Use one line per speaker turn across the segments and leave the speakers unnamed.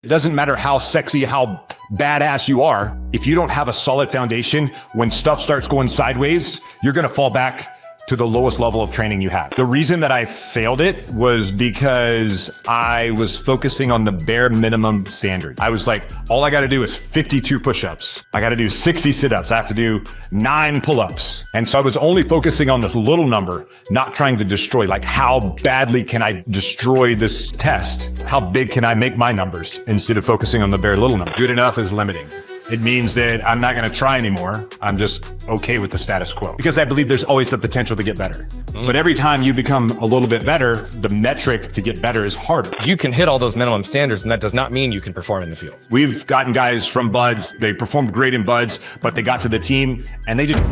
It doesn't matter how sexy, how badass you are. If you don't have a solid foundation, when stuff starts going sideways, you're going to fall back to the lowest level of training you had. The reason that I failed it was because I was focusing on the bare minimum standard. I was like, all I got to do is 52 push-ups. I got to do 60 sit-ups. I have to do 9 pull-ups. And so I was only focusing on this little number, not trying to destroy, like how badly can I destroy this test? How big can I make my numbers instead of focusing on the bare little number? Good enough is limiting. It means that I'm not going to try anymore. I'm just okay with the status quo because I believe there's always the potential to get better. But every time you become a little bit better, the metric to get better is harder.
You can hit all those minimum standards, and that does not mean you can perform in the field.
We've gotten guys from Buds. They performed great in Buds, but they got to the team and they just...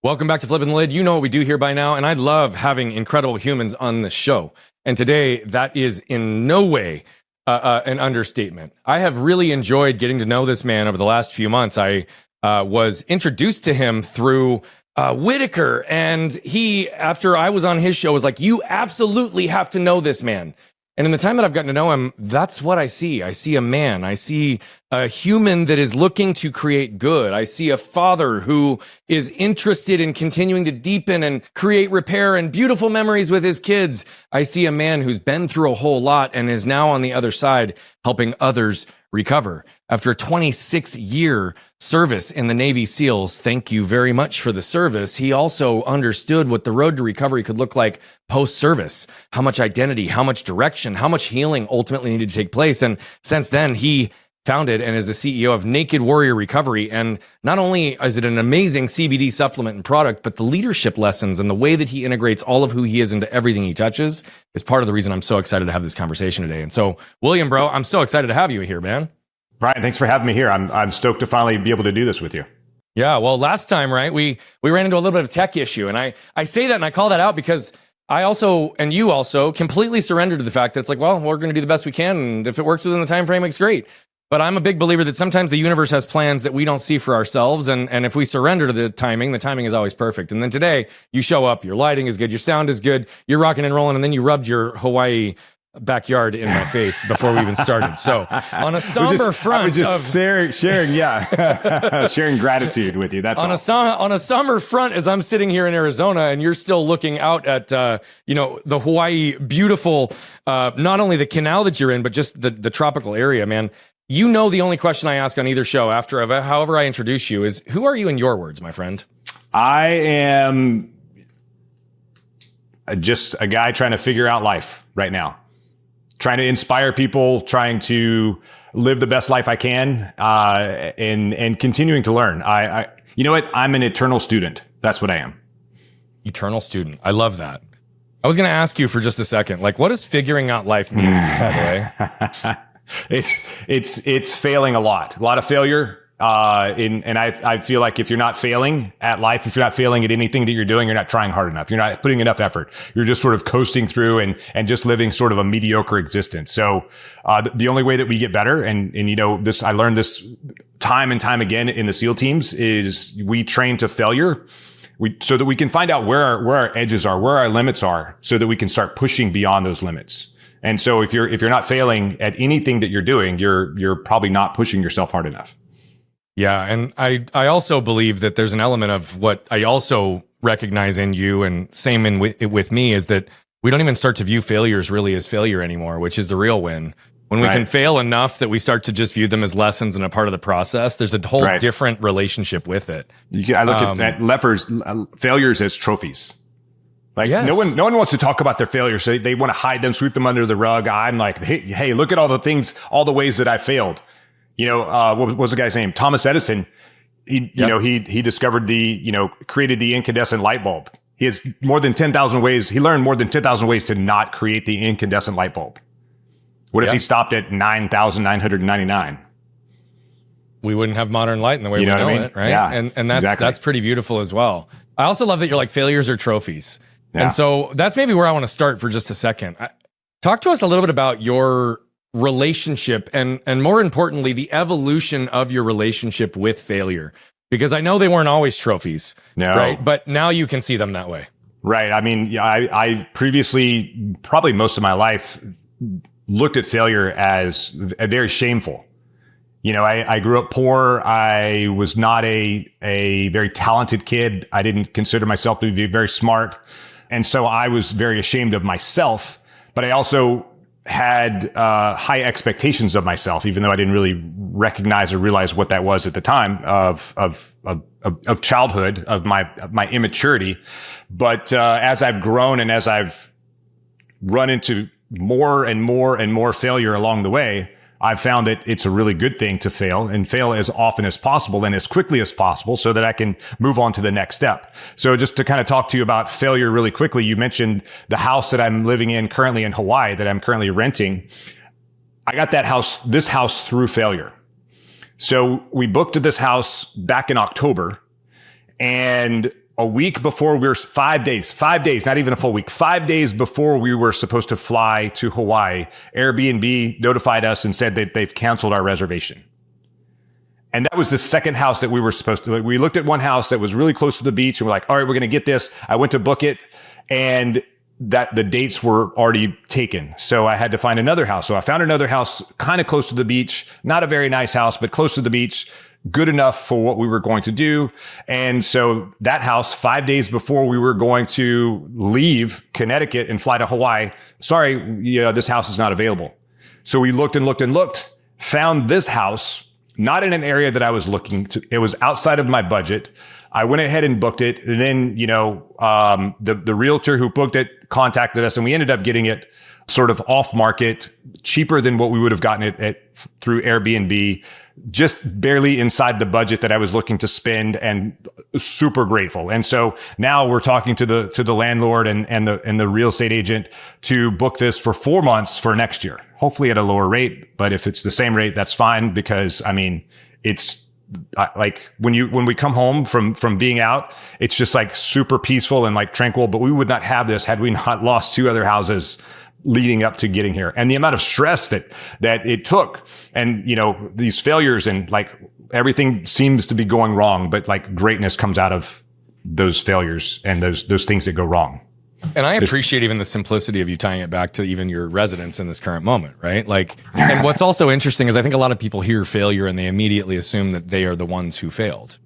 Welcome back to Flipping the Lid. You know what we do here by now, and I love having incredible humans on the show. And today, that is in no way an understatement. I have really enjoyed getting to know this man over the last few months. I was introduced to him through Whitaker, and he, after I was on his show, was like, you absolutely have to know this man. And in the time that I've gotten to know him, that's what I see. I see a man. I see a human that is looking to create good. I see a father who is interested in continuing to deepen and create repair and beautiful memories with his kids. I see a man who's been through a whole lot and is now on the other side helping others recover. After a 26-year service in the Navy SEALs, thank you very much for the service, he also understood what the road to recovery could look like post-service, how much identity, how much direction, how much healing ultimately needed to take place. And since then, he founded and is the CEO of Naked Warrior Recovery. And not only is it an amazing CBD supplement and product, but the leadership lessons and the way that he integrates all of who he is into everything he touches is part of the reason I'm so excited to have this conversation today. And so, William, bro, I'm so excited to have you here, man.
Brian, thanks for having me here. I'm stoked to finally be able to do this with you.
Yeah, well, last time, right, we ran into a little bit of a tech issue. And I say that and I call that out because I also, and you also, completely surrendered to the fact that it's like, well, we're going to do the best we can. And if it works within the time frame, it's great. But I'm a big believer that sometimes the universe has plans that we don't see for ourselves. And if we surrender to the timing is always perfect. And then today, you show up, your lighting is good, your sound is good, you're rocking and rolling, and then you rubbed your Hawaii backyard in my face before we even started. So on a somber front,
sharing sharing gratitude with you. That's
on a summer front, as I'm sitting here in Arizona, and you're still looking out at the Hawaii beautiful, not only the canal that you're in, but just the tropical area, man. You know, the only question I ask on either show after however I introduce you is, who are you in your words, my friend?
I am just a guy trying to figure out life right now. Trying to inspire people, trying to live the best life I can, and continuing to learn. You know what? I'm an eternal student. That's what I am.
Eternal student. I love that. I was going to ask you for just a second, like, what does figuring out life mean, by the way?
It's failing a lot of failure. And I feel like if you're not failing at life, if you're not failing at anything that you're doing, you're not trying hard enough. You're not putting enough effort. You're just sort of coasting through and just living sort of a mediocre existence. So, the only way that we get better, and you know, I learned this time and time again in the SEAL teams, is we train to failure. So that we can find out where our edges are, where our limits are, so that we can start pushing beyond those limits. And so if you're not failing at anything that you're doing, you're probably not pushing yourself hard enough.
Yeah, and I also believe that there's an element of what I also recognize in you, and same with me, is that we don't even start to view failures really as failure anymore, which is the real win. When we can fail enough that we start to just view them as lessons and a part of the process, there's a whole different relationship with it.
I look at failures as trophies. Like no one wants to talk about their failures. So they want to hide them, sweep them under the rug. I'm like, hey, look at all the ways that I failed. You know, what was the guy's name? Thomas Edison. He discovered created the incandescent light bulb. He has more than 10,000 ways. He learned more than 10,000 ways to not create the incandescent light bulb. What if he stopped at 9,999?
We wouldn't have modern light in the way we know it, right?
Yeah,
and that's pretty beautiful as well. I also love that you're like, failures are trophies. Yeah. And so that's maybe where I want to start for just a second. Talk to us a little bit about your relationship and more importantly, the evolution of your relationship with failure. Because I know they weren't always trophies, right? But now you can see them that way.
Right. I mean, I previously, probably most of my life, looked at failure as very shameful. You know, I grew up poor. I was not a very talented kid. I didn't consider myself to be very smart. And so I was very ashamed of myself, but I also had high expectations of myself, even though I didn't really recognize or realize what that was at the time of childhood, of my immaturity. But as I've grown and as I've run into more and more and more failure along the way, I've found that it's a really good thing to fail and fail as often as possible and as quickly as possible so that I can move on to the next step. So just to kind of talk to you about failure really quickly, you mentioned the house that I'm living in currently in Hawaii that I'm currently renting. I got this house through failure. So we booked this house back in October, and a week before 5 days, not even a full week, 5 days before we were supposed to fly to Hawaii, Airbnb notified us and said that they've canceled our reservation. And that was the second house that we were supposed to, we looked at one house that was really close to the beach and we're like, all right, we're going to get this. I went to book it and that the dates were already taken. So I had to find another house. So I found another house kind of close to the beach, not a very nice house, but close to the beach, good enough for what we were going to do. And so that house, 5 days before we were going to leave Connecticut and fly to Hawaii, sorry, this house is not available. So we looked and looked and looked, found this house, not in an area that I was looking to. It was outside of my budget. I went ahead and booked it. And then, the realtor who booked it contacted us and we ended up getting it sort of off market, cheaper than what we would have gotten it through Airbnb, just barely inside the budget that I was looking to spend, and super grateful. And so now we're talking to the landlord and the real estate agent to book this for 4 months for next year, hopefully at a lower rate. But if it's the same rate, that's fine, because I mean, it's like when we come home from being out, it's just like super peaceful and like tranquil. But we would not have this had we not lost 2 other houses leading up to getting here, and the amount of stress that it took, and these failures, and like everything seems to be going wrong, but like greatness comes out of those failures and those things that go wrong.
And I appreciate even the simplicity of you tying it back to even your residents in this current moment, right? Like, and what's also interesting is I think a lot of people hear failure and they immediately assume that they are the ones who failed.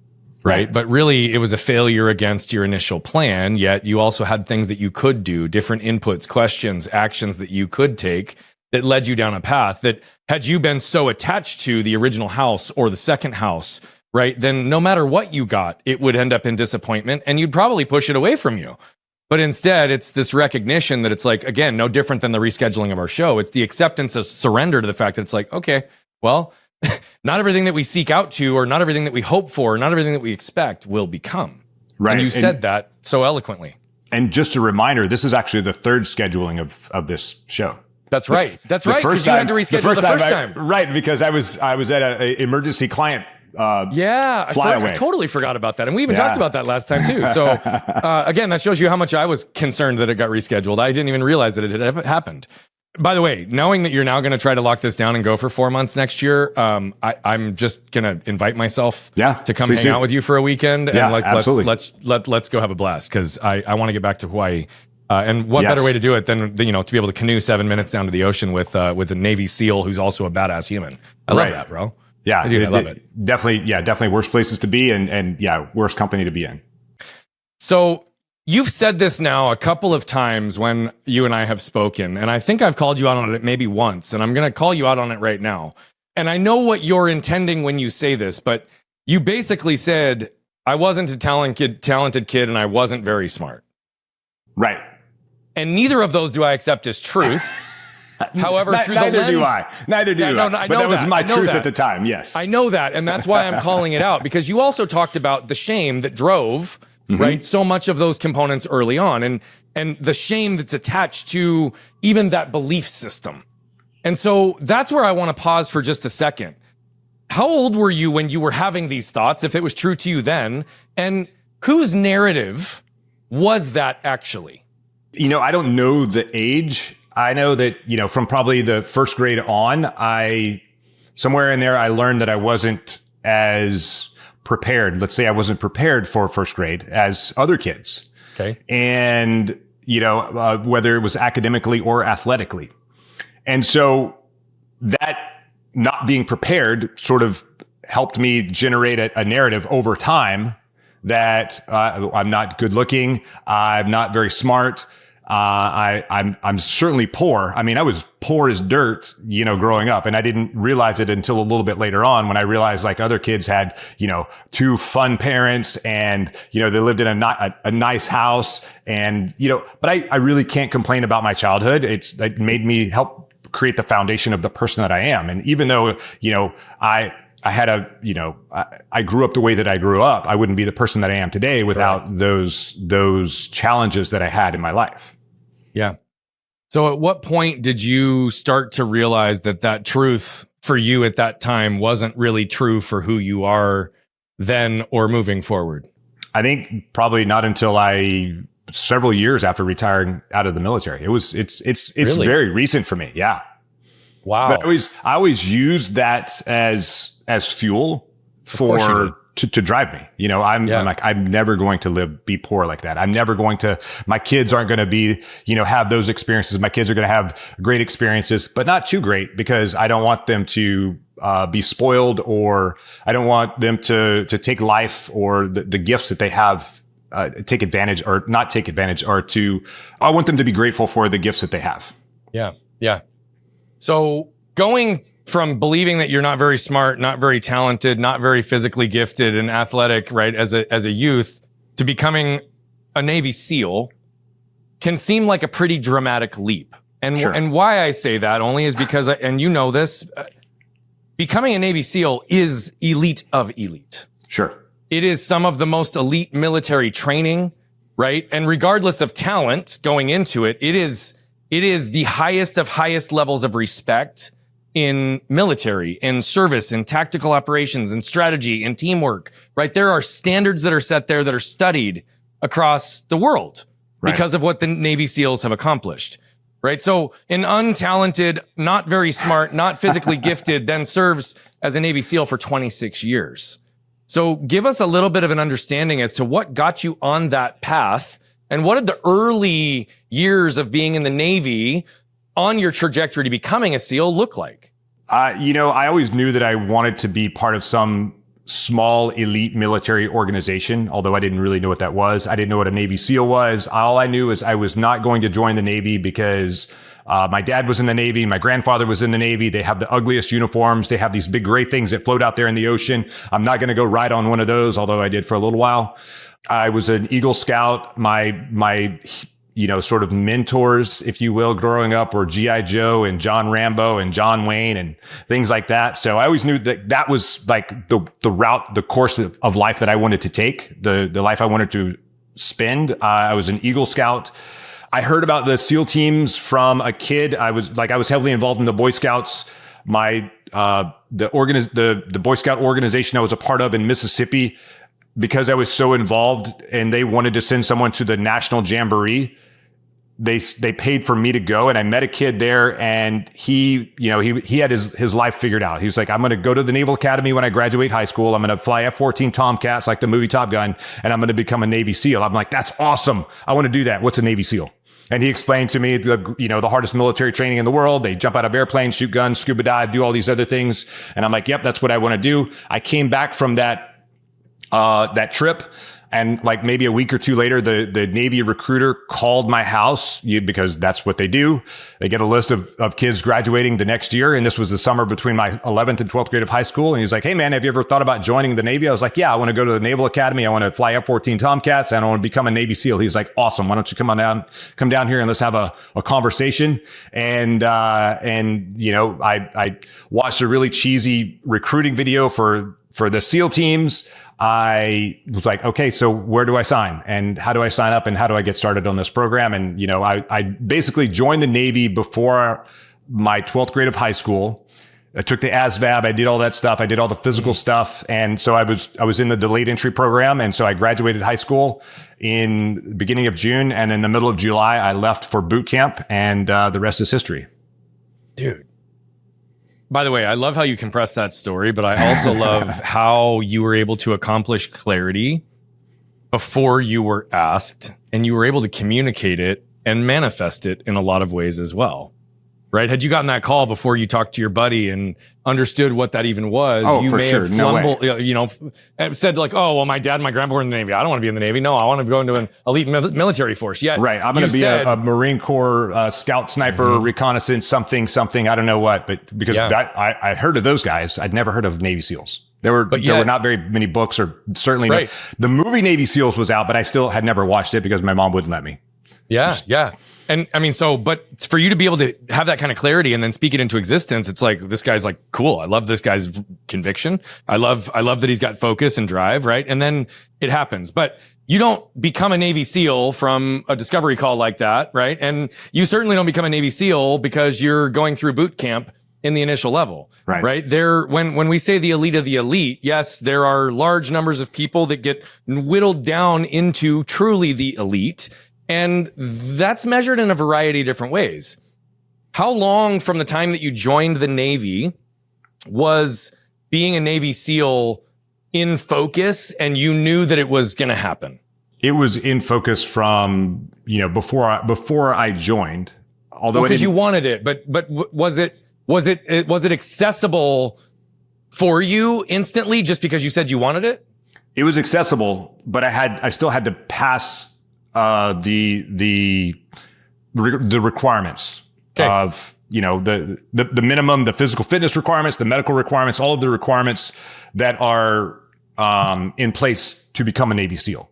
Right. But really, it was a failure against your initial plan, yet you also had things that you could do, different inputs, questions, actions that you could take that led you down a path that, had you been so attached to the original house or the second house, right, then no matter what you got, it would end up in disappointment and you'd probably push it away from you. But instead, it's this recognition that it's like, again, no different than the rescheduling of our show. It's the acceptance of surrender to the fact that it's like, okay, well, not everything that we seek out to, or not everything that we hope for, or not everything that we expect will become. Right. And you said that so eloquently. And
just a reminder, this is actually the third scheduling of this show.
That's right. That's right. Because you had to reschedule the first time.
Right. Because I was at an emergency client
I totally forgot about that. And we even talked about that last time too. So again, that shows you how much I was concerned that it got rescheduled. I didn't even realize that it had happened. By the way, knowing that you're now going to try to lock this down and go for 4 months next year, I'm just going to invite myself to come hang out with you for a weekend. And let's go have a blast, because I want to get back to Hawaii. And what better way to do it than, to be able to canoe 7 minutes down to the ocean with a Navy SEAL who's also a badass human. I love that, bro.
Yeah,
I love it.
Definitely worst places to be, and worst company to be in.
So you've said this now a couple of times when you and I have spoken, and I think I've called you out on it maybe once, and I'm going to call you out on it right now. And I know what you're intending when you say this, but you basically said, I wasn't a talented kid and I wasn't very smart.
Right.
And neither of those do I accept as truth. However, through the lens...
Neither do I. But that was my truth at the time, yes.
I know that, and that's why I'm calling it out, because you also talked about the shame that drove... right? So much of those components early on, and the shame that's attached to even that belief system. And so that's where I want to pause for just a second. How old were you when you were having these thoughts, if it was true to you then? And whose narrative was that actually?
I don't know the age. I know that, from probably the first grade on, somewhere in there, I learned that I wasn't as prepared. Let's say I wasn't prepared for first grade as other kids.
Okay.
And, whether it was academically or athletically. And so that not being prepared sort of helped me generate a narrative over time that I'm not good looking. I'm not very smart. I'm certainly poor. I mean, I was poor as dirt, growing up, and I didn't realize it until a little bit later on when I realized like other kids had, two fun parents and, they lived in a nice house and, but I really can't complain about my childhood. It made me help create the foundation of the person that I am. And even though, I had I grew up the way that I grew up, I wouldn't be the person that I am today without those challenges that I had in my life.
Yeah. So at what point did you start to realize that truth for you at that time wasn't really true for who you are then or moving forward?
I think probably not until several years after retiring out of the military. It's really? Very recent for me. Yeah.
Wow.
But I always used that as fuel to drive me. I'm like, I'm never going to be poor like that. I'm never going to, my kids aren't going to be, have those experiences. My kids are going to have great experiences, but not too great because I don't want them to be spoiled, or I don't want them to take life or the gifts that they have, take advantage or not take advantage, or I want them to be grateful for the gifts that they have.
Yeah. Yeah. So going from believing that you're not very smart, not very talented, not very physically gifted and athletic, right, as a youth, to becoming a Navy SEAL can seem like a pretty dramatic leap. And
Sure.
And why I say that only is because, and you know this, becoming a Navy SEAL is elite of elite.
Sure.
It is some of the most elite military training, right? And regardless of talent going into it, it is the highest of highest levels of respect in military, in service, in tactical operations, in strategy, in teamwork, right? There are standards that are set there that are studied across the world because of what the Navy SEALs have accomplished, right? So an untalented, not very smart, not physically gifted, then serves as a Navy SEAL for 26 years. So give us a little bit of an understanding as to what got you on that path. And what did the early years of being in the Navy on your trajectory to becoming a SEAL look like?
I always knew that I wanted to be part of some small elite military organization, although I didn't really know what that was. I didn't know what a Navy SEAL was. All I knew is I was not going to join the Navy because my dad was in the Navy. My grandfather was in the Navy. They have the ugliest uniforms. They have these big gray things that float out there in the ocean. I'm not going to go ride on one of those, although I did for a little while. I was an Eagle Scout. My sort of mentors, if you will, growing up were G.I. Joe and John Rambo and John Wayne and things like that. So I always knew that was like the route, the course of life that I wanted to take, the life I wanted to spend. I was an Eagle Scout. I heard about the SEAL teams from a kid. I was heavily involved in the Boy Scouts. The Boy Scout organization I was a part of in Mississippi, because I was so involved and they wanted to send someone to the National Jamboree, they paid for me to go. And I met a kid there, and he had his life figured out. He was like, I'm going to go to the Naval Academy when I graduate high school. I'm going to fly F-14 Tomcats like the movie Top Gun, and I'm going to become a Navy SEAL. I'm like, that's awesome. I want to do that. What's a Navy SEAL? And he explained to me the hardest military training in the world. They jump out of airplanes, shoot guns, scuba dive, do all these other things. And I'm like, yep, that's what I want to do. I came back from that trip, and like maybe a week or two later, the Navy recruiter called my house because that's what they do. They get a list of kids graduating the next year. And this was the summer between my 11th and 12th grade of high school. And he's like, hey man, have you ever thought about joining the Navy? I was like, yeah, I want to go to the Naval Academy. I want to fly F-14 Tomcats, and I want to become a Navy SEAL. He's like, awesome. Why don't you come down here and let's have a conversation. And I watched a really cheesy recruiting video for the SEAL teams. I was like, okay, so where do I sign, and how do I sign up, and how do I get started on this program? And, I basically joined the Navy before my 12th grade of high school. I took the ASVAB. I did all that stuff. I did all the physical stuff. And so I was in the delayed entry program. And so I graduated high school in the beginning of June. And in the middle of July, I left for boot camp, and the rest is history.
Dude. By the way, I love how you compress that story, but I also love how you were able to accomplish clarity before you were asked, and you were able to communicate it and manifest it in a lot of ways as well, right? Had you gotten that call before you talked to your buddy and understood what that even was,
Oh,
you
for
may
sure.
have
No way.
said like, oh, well, my dad and my grandpa were in the Navy. I don't want to be in the Navy. No, I want to go into an elite military force. Yet,
Right. I'm going to be a Marine Corps scout, sniper, reconnaissance, something. I don't know what, but because I heard of those guys. I'd never heard of Navy SEAls. There were not very many books, or certainly
right.
The movie Navy SEALs was out, but I still had never watched it because my mom wouldn't let me.
Yeah. And I mean, but for you to be able to have that kind of clarity and then speak it into existence, it's like, this guy's like, cool. I love this guy's conviction. I love that he's got focus and drive, right? And then it happens. But you don't become a Navy SEAL from a discovery call like that, right? And you certainly don't become a Navy SEAL because you're going through boot camp in the initial level, right? There, when we say the elite of the elite, yes, there are large numbers of people that get whittled down into truly the elite. And that's measured in a variety of different ways. How long from the time that you joined the Navy was being a Navy SEAL in focus and you knew that it was going to happen?
It was in focus from, before I joined, although
because you wanted it, but was it accessible for you instantly just because you said you wanted it?
It was accessible, but I still had to pass the requirements of, the minimum, the physical fitness requirements, the medical requirements, all of the requirements that are in place to become a Navy SEAL.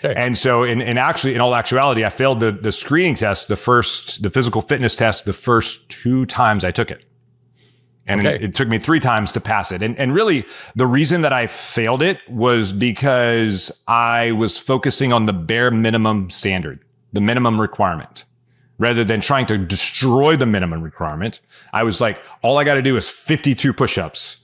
Okay. And so in all actuality, I failed the screening test, the physical fitness test, the first 2 times I took it. And it took me 3 times to pass it. And really, the reason that I failed it was because I was focusing on the bare minimum standard, the minimum requirement, rather than trying to destroy the minimum requirement. I was like, all I got to do is 52 push-ups.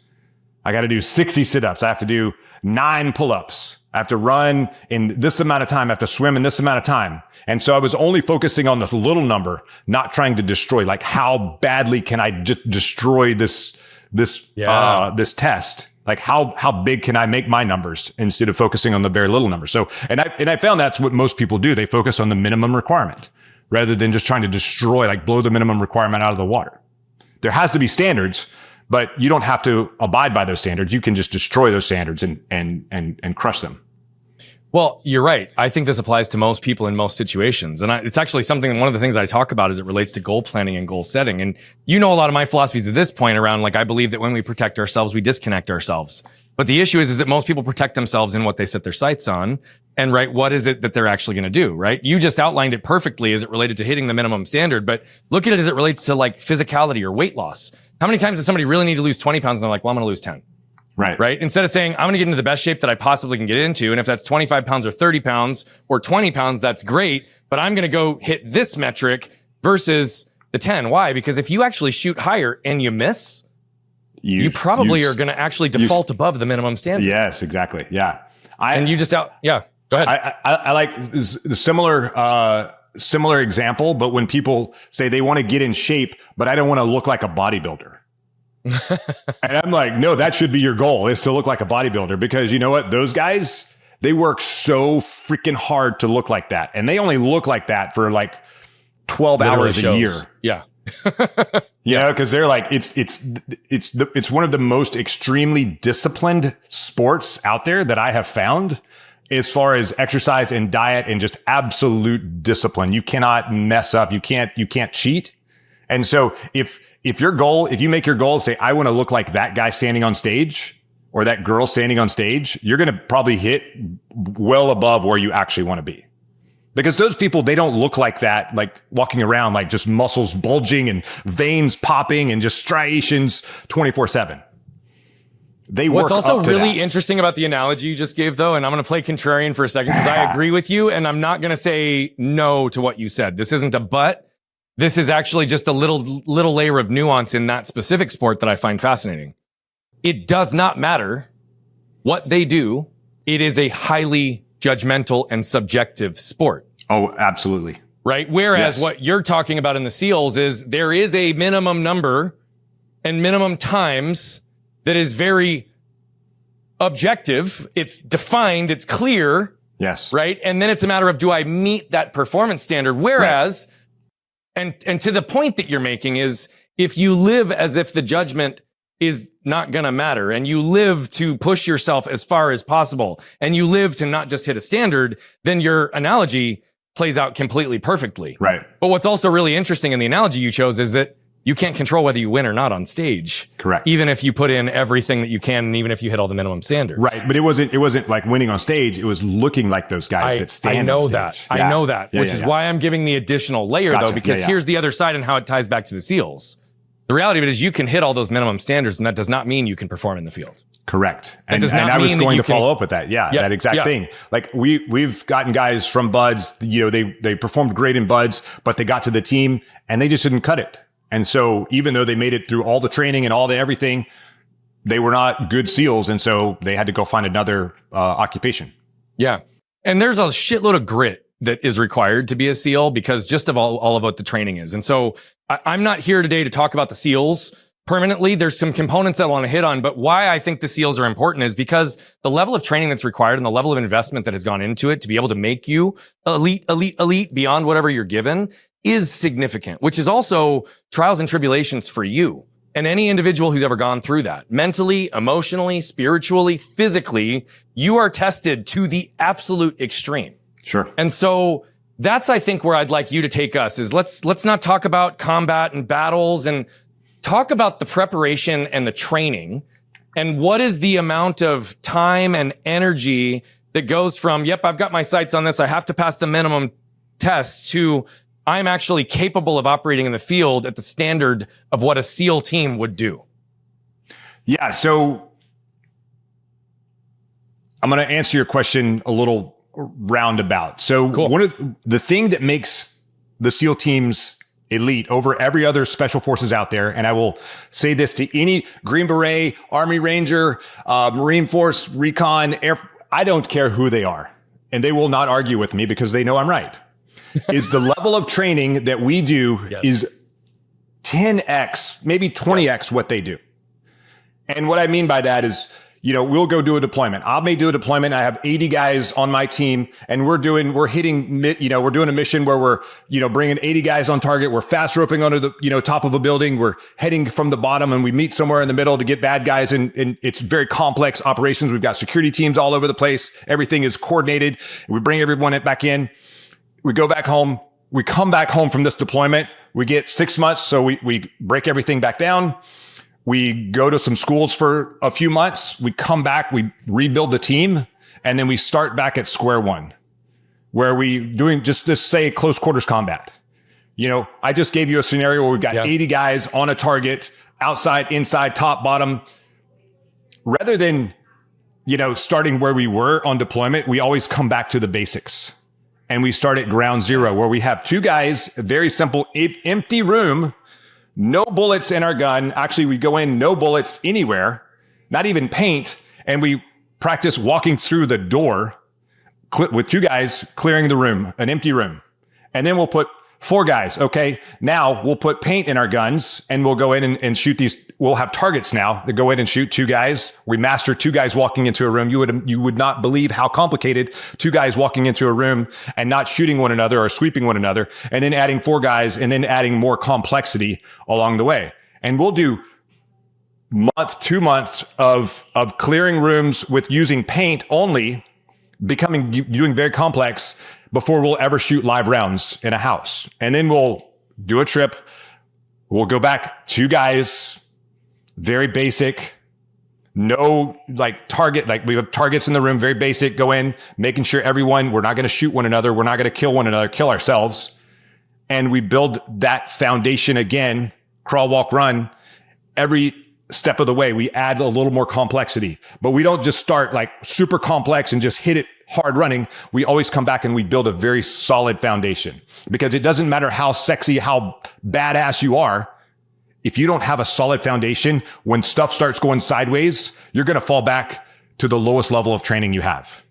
I got to do 60 sit-ups. I have to do 9 pull-ups. I have to run in this amount of time. I have to swim in this amount of time. And so I was only focusing on this little number, not trying to destroy, like, how badly can I just destroy this test? Like, how big can I make my numbers instead of focusing on the very little number? So, and I found that's what most people do. They focus on the minimum requirement rather than just trying to destroy, like, blow the minimum requirement out of the water. There has to be standards, but you don't have to abide by those standards. You can just destroy those standards and crush them.
Well, you're right. I think this applies to most people in most situations. And it's actually one of the things I talk about as it relates to goal planning and goal setting. And a lot of my philosophies at this point around, like, I believe that when we protect ourselves, we disconnect ourselves. But the issue is that most people protect themselves in what they set their sights on. And right, what is it that they're actually going to do, right? You just outlined it perfectly as it related to hitting the minimum standard, but look at it as it relates to, like, physicality or weight loss. How many times does somebody really need to lose 20 pounds and they're like, well, I'm going to lose 10? Right. Instead of saying, I'm going to get into the best shape that I possibly can get into. And if that's 25 pounds or 30 pounds or 20 pounds, that's great. But I'm going to go hit this metric versus the 10. Why? Because if you actually shoot higher and you miss, you probably are going to actually default above the minimum standard.
Yes, exactly. Yeah.
Go ahead.
I like the similar example, but when people say they want to get in shape, but I don't want to look like a bodybuilder. And I'm like, no, that should be your goal, is to look like a bodybuilder, because you know what? Those guys, they work so freaking hard to look like that. And they only look like that for like 12 hours a year.
Yeah.
Because they're like, it's one of the most extremely disciplined sports out there that I have found as far as exercise and diet and just absolute discipline. You cannot mess up. You can't cheat. And so if you make your goal, say, I want to look like that guy standing on stage or that girl standing on stage, you're going to probably hit well above where you actually want to be. Because those people, they don't look like that, like walking around like just muscles bulging and veins popping and just striations 24/7.
What's also really interesting about the analogy you just gave, though, and I'm going to play contrarian for a second because I agree with you, and I'm not going to say no to what you said. This isn't a but. This is actually just a little layer of nuance in that specific sport that I find fascinating. It does not matter what they do. It is a highly judgmental and subjective sport.
Oh, absolutely.
Right? Whereas what you're talking about in the SEALs is there is a minimum number and minimum times that is very objective. It's defined. It's clear.
Yes.
Right? And then it's a matter of, do I meet that performance standard? Whereas... And to the point that you're making is if you live as if the judgment is not going to matter, and you live to push yourself as far as possible, and you live to not just hit a standard, then your analogy plays out completely perfectly.
Right.
But what's also really interesting in the analogy you chose is that you can't control whether you win or not on stage.
Correct.
Even if you put in everything that you can, and even if you hit all the minimum standards.
Right. But it wasn't like winning on stage. It was looking like those guys that stand
I know
on
that.
stage.
I know that, which is why I'm giving the additional layer, though, because here's the other side and how it ties back to the SEALs. The reality of it is you can hit all those minimum standards, and that does not mean you can perform in the field.
Correct.
And I was
going to follow up with that. Yeah, that exact thing. Like we've gotten guys from buds, they performed great in buds, but they got to the team and they just didn't cut it. And so even though they made it through all the training and all the everything, they were not good SEALs. And so they had to go find another occupation.
Yeah. And there's a shitload of grit that is required to be a SEAL because just of all of what the training is. And so I'm not here today to talk about the SEALs permanently. There's some components that I want to hit on, but why I think the SEALs are important is because the level of training that's required and the level of investment that has gone into it to be able to make you elite beyond whatever you're given is significant, which is also trials and tribulations for you and any individual who's ever gone through that. Mentally, emotionally, spiritually, physically, you are tested to the absolute extreme.
Sure.
And so that's, I think, where I'd like you to take us is let's not talk about combat and battles and talk about the preparation and the training and what is the amount of time and energy that goes from, yep, I've got my sights on this, I have to pass the minimum tests, to I'm actually capable of operating in the field at the standard of what a SEAL team would do.
Yeah. So I'm going to answer your question a little roundabout. So
cool.
One of the thing that makes the SEAL teams elite over every other special forces out there, and I will say this to any Green Beret, Army Ranger, Marine Force, Recon, I don't care who they are, and they will not argue with me because they know I'm right, is the level of training that we do is 10x, maybe 20x what they do. And what I mean by that is, we'll go do a deployment. I may do a deployment. I have 80 guys on my team and we're doing a mission where we're, bringing 80 guys on target. We're fast roping onto the, top of a building. We're heading from the bottom and we meet somewhere in the middle to get bad guys. And it's very complex operations. We've got security teams all over the place. Everything is coordinated. We bring everyone back in. We go back home. We come back home from this deployment. We get 6 months. So we break everything back down. We go to some schools for a few months. We come back, we rebuild the team, and then we start back at square one, where we doing just say close quarters combat. I just gave you a scenario where we've got 80 guys on a target, outside, inside, top, bottom. Rather than, starting where we were on deployment, we always come back to the basics. And we start at ground zero, where we have 2 guys, a very simple, empty room, no bullets in our gun. Actually, we go in, no bullets anywhere, not even paint. And we practice walking through the door with 2 guys clearing the room, an empty room. And then we'll put 4 guys. Okay. Now we'll put paint in our guns and we'll go in and shoot these. We'll have targets now that go in and shoot 2 guys. We master 2 guys walking into a room. You would not believe how complicated 2 guys walking into a room and not shooting one another or sweeping one another, and then adding 4 guys and then adding more complexity along the way. And we'll do 2 months of clearing rooms with using paint only, doing very complex before we'll ever shoot live rounds in a house. And then we'll do a trip. We'll go back, 2 guys, very basic, no target, we have targets in the room, very basic, go in, making sure we're not going to shoot one another. We're not going to kill one another, kill ourselves. And we build that foundation again, crawl, walk, run. Every step of the way, we add a little more complexity, but we don't just start super complex and just hit it hard running. We always come back and we build a very solid foundation, because it doesn't matter how sexy, how badass you are. If you don't have a solid foundation, when stuff starts going sideways, you're going to fall back to the lowest level of training you have.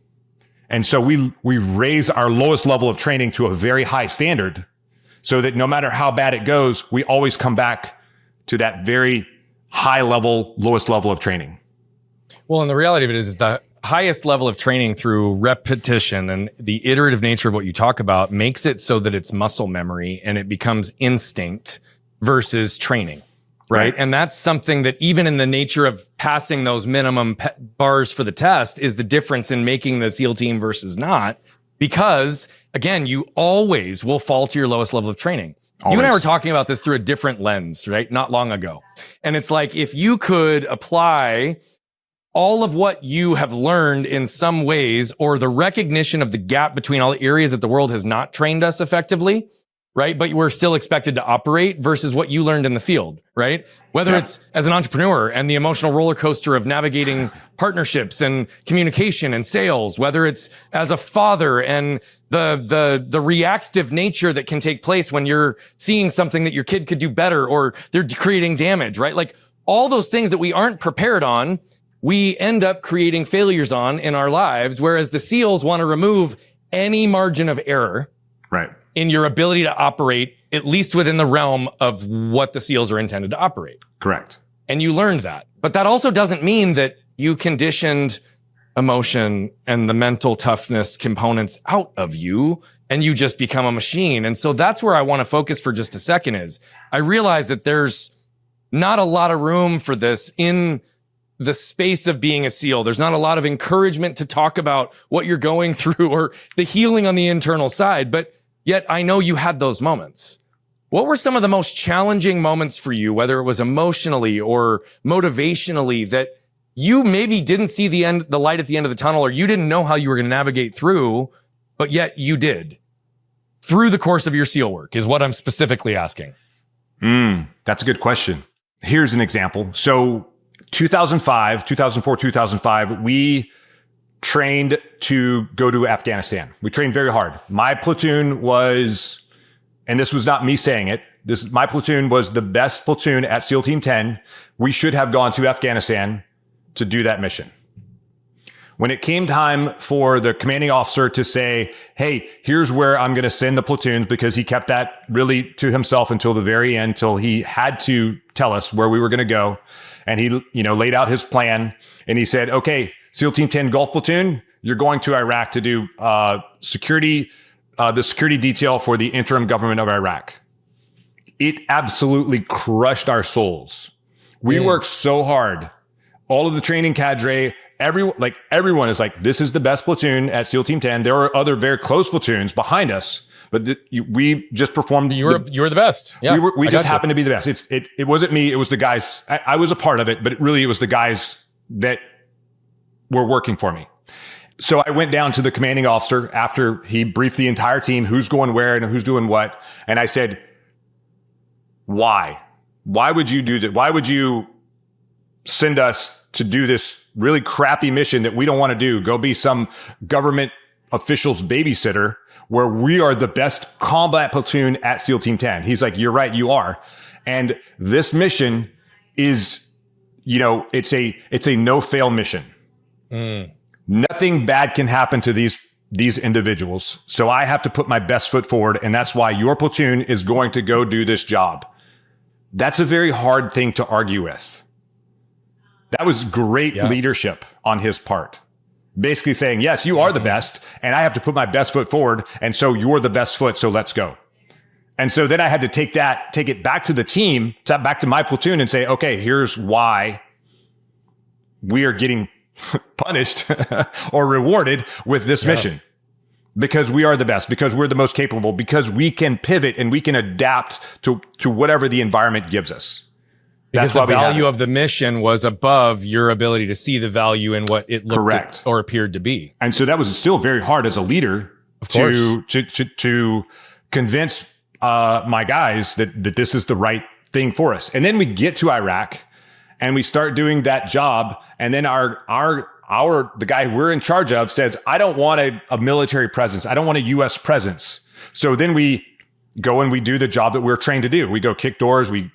And so we raise our lowest level of training to a very high standard, so that no matter how bad it goes, we always come back to that very high level, lowest level of training.
Well, and the reality of it is the highest level of training through repetition and the iterative nature of what you talk about makes it so that it's muscle memory and it becomes instinct versus training. right? And that's something that even in the nature of passing those minimum bars for the test is the difference in making the SEAL team versus not. Because again, you always will fall to your lowest level of training. Always. You and I were talking about this through a different lens, right? Not long ago. And it's like, if you could apply all of what you have learned in some ways, or the recognition of the gap between all the areas that the world has not trained us effectively, right? But we're still expected to operate versus what you learned in the field, right? Whether it's as an entrepreneur and the emotional roller coaster of navigating partnerships and communication and sales, whether it's as a father and the reactive nature that can take place when you're seeing something that your kid could do better or they're creating damage, right? Like all those things that we aren't prepared on, we end up creating failures on in our lives. Whereas the SEALs want to remove any margin of error.
Right.
In your ability to operate, at least within the realm of what the SEALs are intended to operate.
Correct.
And you learned that. But that also doesn't mean that you conditioned emotion and the mental toughness components out of you and you just become a machine. And so that's where I want to focus for just a second is I realize that there's not a lot of room for this in the space of being a SEAL. There's not a lot of encouragement to talk about what you're going through or the healing on the internal side. But yet I know you had those moments. What were some of the most challenging moments for you, whether it was emotionally or motivationally, that you maybe didn't see the light at the end of the tunnel, or you didn't know how you were going to navigate through, but yet you did through the course of your SEAL work is what I'm specifically asking.
That's a good question. Here's an example. So 2004, 2005, we trained to go to Afghanistan. We trained very hard. My platoon was, and this was not me saying it, my platoon was the best platoon at SEAL Team 10. We should have gone to Afghanistan to do that mission. When it came time for the commanding officer to say, hey, here's where I'm going to send the platoons, because he kept that really to himself until the very end, till he had to tell us where we were going to go. And he, laid out his plan, and he said, okay, SEAL Team 10 Gulf Platoon, you're going to Iraq to do the security detail for the interim government of Iraq. It absolutely crushed our souls. We worked so hard. All of the training cadre, everyone is like, this is the best platoon at SEAL Team 10. There are other very close platoons behind us, but we just performed.
You were the best. Yeah,
we just happened to be the best. It wasn't me. It was the guys. I was a part of it, but it was the guys that were working for me. So I went down to the commanding officer after he briefed the entire team, who's going where and who's doing what. And I said, why? Why would you do that? Why would you send us to do this really crappy mission that we don't want to do? Go be some government official's babysitter where we are the best combat platoon at SEAL Team 10. He's like, you're right, you are. And this mission is, it's a no-fail mission. Nothing bad can happen to these individuals. So I have to put my best foot forward. And that's why your platoon is going to go do this job. That's a very hard thing to argue with. That was great leadership on his part. Basically saying, yes, you are the best, and I have to put my best foot forward. And so you're the best foot. So let's go. And so then I had to take it back to the team, back to my platoon, and say, okay, here's why we are getting punished or rewarded with this mission. Because we are the best, because we're the most capable, because we can pivot and we can adapt to whatever the environment gives us.
Because the value of the mission was above your ability to see the value in what it looked or appeared to be.
And so that was still very hard as a leader to convince my guys that this is the right thing for us. And then we get to Iraq and we start doing that job. And then the guy we're in charge of says, I don't want a military presence. I don't want a U.S. presence. So then we go and we do the job that we're trained to do. We go kick doors, we,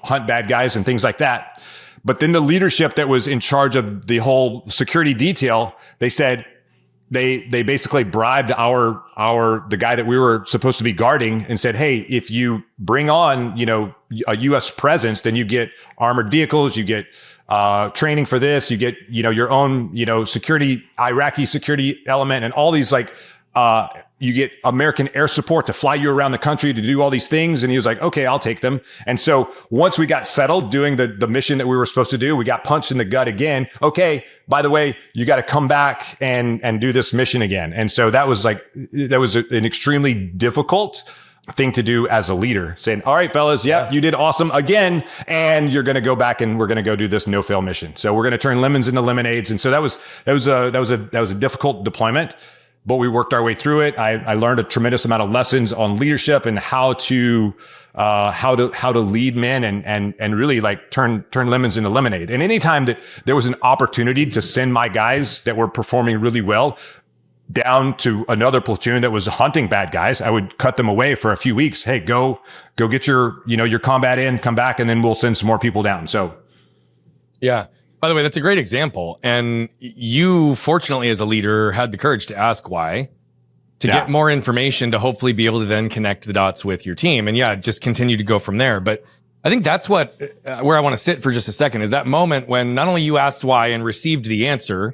hunt bad guys and things like that. But then the leadership that was in charge of the whole security detail, they said, they basically bribed the guy that we were supposed to be guarding and said, hey, if you bring on, a U.S. presence, then you get armored vehicles, you get training for this, you get, your own, Iraqi security element, and all these you get American air support to fly you around the country to do all these things. And he was like, okay, I'll take them. And so once we got settled doing the mission that we were supposed to do, we got punched in the gut again. Okay, by the way, you got to come back and do this mission again. And so that was an extremely difficult thing to do as a leader, saying, all right, fellas, you did awesome again. And you're going to go back and we're going to go do this no fail mission. So we're going to turn lemons into lemonades. And so that was a difficult deployment. But we worked our way through it. I learned a tremendous amount of lessons on leadership and how to lead men and really like turn lemons into lemonade. And anytime that there was an opportunity to send my guys that were performing really well down to another platoon that was hunting bad guys, I would cut them away for a few weeks. Hey, go get your combat in, come back, and then we'll send some more people down. So,
yeah. By the way, that's a great example. And you, fortunately, as a leader, had the courage to ask why, to get more information, to hopefully be able to then connect the dots with your team. And just continue to go from there. But I think that's where I want to sit for just a second, is that moment when not only you asked why and received the answer,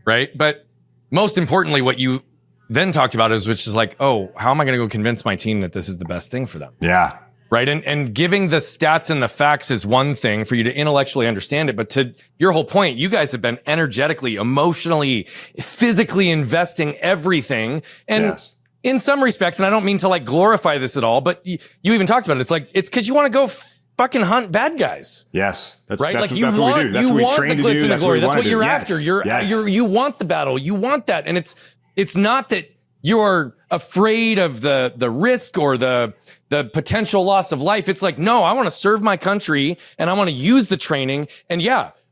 right? But most importantly, what you then talked about which is like, oh, how am I going to go convince my team that this is the best thing for them?
Yeah.
Right. And giving the stats and the facts is one thing for you to intellectually understand it. But to your whole point, you guys have been energetically, emotionally, physically investing everything. And in some respects, and I don't mean to like glorify this at all, but you even talked about it. It's like, it's because you want to go fucking hunt bad guys.
Yes.
Right. Like you want the glitz and the glory. That's what you're after. You want the battle. You want that. And it's not that you're afraid of the risk or the potential loss of life. It's like, no, I want to serve my country and I want to use the training. And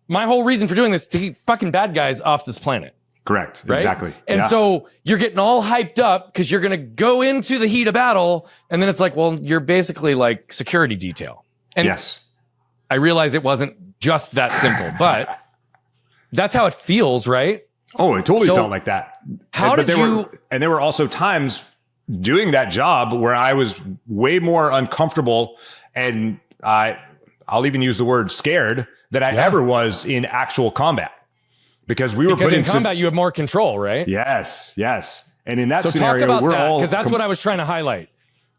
my whole reason for doing this is to keep fucking bad guys off this planet.
Correct.
Right?
Exactly.
And so you're getting all hyped up because you're going to go into the heat of battle. And then it's like, well, you're basically like security detail. And I realize it wasn't just that simple, but that's how it feels, right?
Oh, it totally felt like that. And there were also times doing that job where I was way more uncomfortable and I'll even use the word scared than I ever was in actual combat. Because in combat you have more control, right? Yes. And in that
scenario, talk about that, because that's what I was trying to highlight.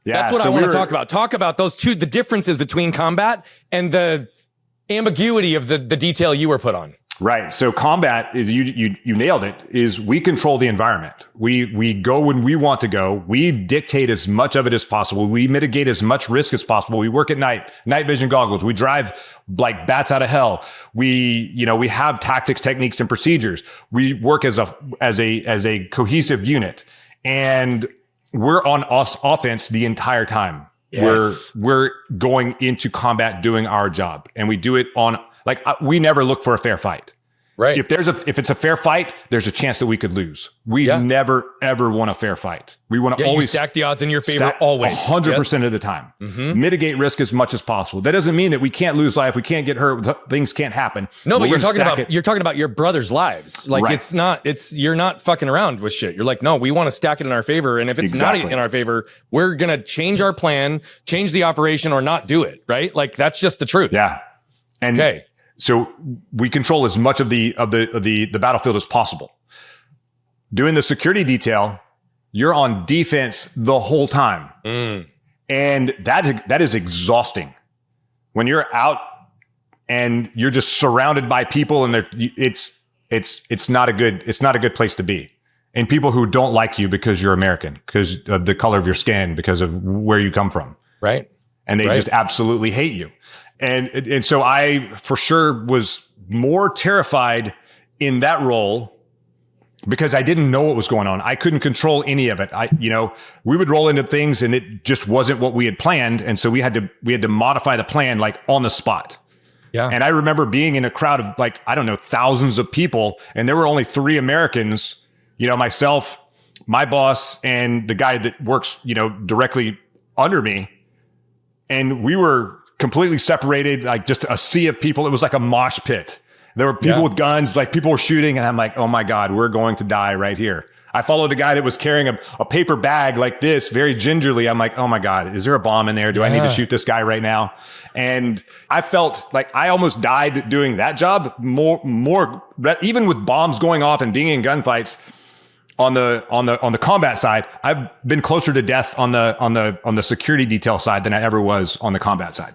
Yeah, that's what I want to talk about. Talk about those two, the differences between combat and the ambiguity of the detail you were put on.
Right. So combat is you nailed it, is we control the environment. We go when we want to go. We dictate as much of it as possible. We mitigate as much risk as possible. We work at night vision goggles. We drive like bats out of hell. We have tactics, techniques, and procedures. We work as a cohesive unit, and we're on offense the entire time. Yes. We're going into combat doing our job, and we do it on. Like, we never look for a fair fight. Right. If it's a fair fight, there's a chance that we could lose. We never, ever want a fair fight. We want to always
stack the odds in your favor, always.
100% of the time. Mm-hmm. Mitigate risk as much as possible. That doesn't mean that we can't lose life. We can't get hurt. Things can't happen.
No, but you're talking about your brother's lives. Like, you're not fucking around with shit. You're like, no, we want to stack it in our favor. And if it's not in our favor, we're going to change our plan, change the operation, or not do it. Right. Like, that's just the truth.
Yeah. And so we control as much of the battlefield as possible. Doing the security detail, you're on defense the whole time. And that is exhausting. When you're out and you're just surrounded by people and it's not a good place to be. And people who don't like you because you're American, because of the color of your skin, because of where you come from.
Right.
And they just absolutely hate you. And so I, for sure, was more terrified in that role because I didn't know what was going on. I couldn't control any of it. We would roll into things and it just wasn't what we had planned. And so we had to modify the plan like on the spot. Yeah. And I remember being in a crowd of like, I don't know, thousands of people. And there were only 3 Americans, myself, my boss, and the guy that works, directly under me. And we were completely separated, like just a sea of people. It was like a mosh pit. There were people with guns, like people were shooting, and I'm like, oh my God, we're going to die right here. I followed a guy that was carrying a paper bag like this, very gingerly. I'm like, oh my God, is there a bomb in there? Do I need to shoot this guy right now? And I felt like I almost died doing that job more, even with bombs going off and being in gunfights. on the combat side, I've been closer to death on the security detail side than I ever was on the combat side.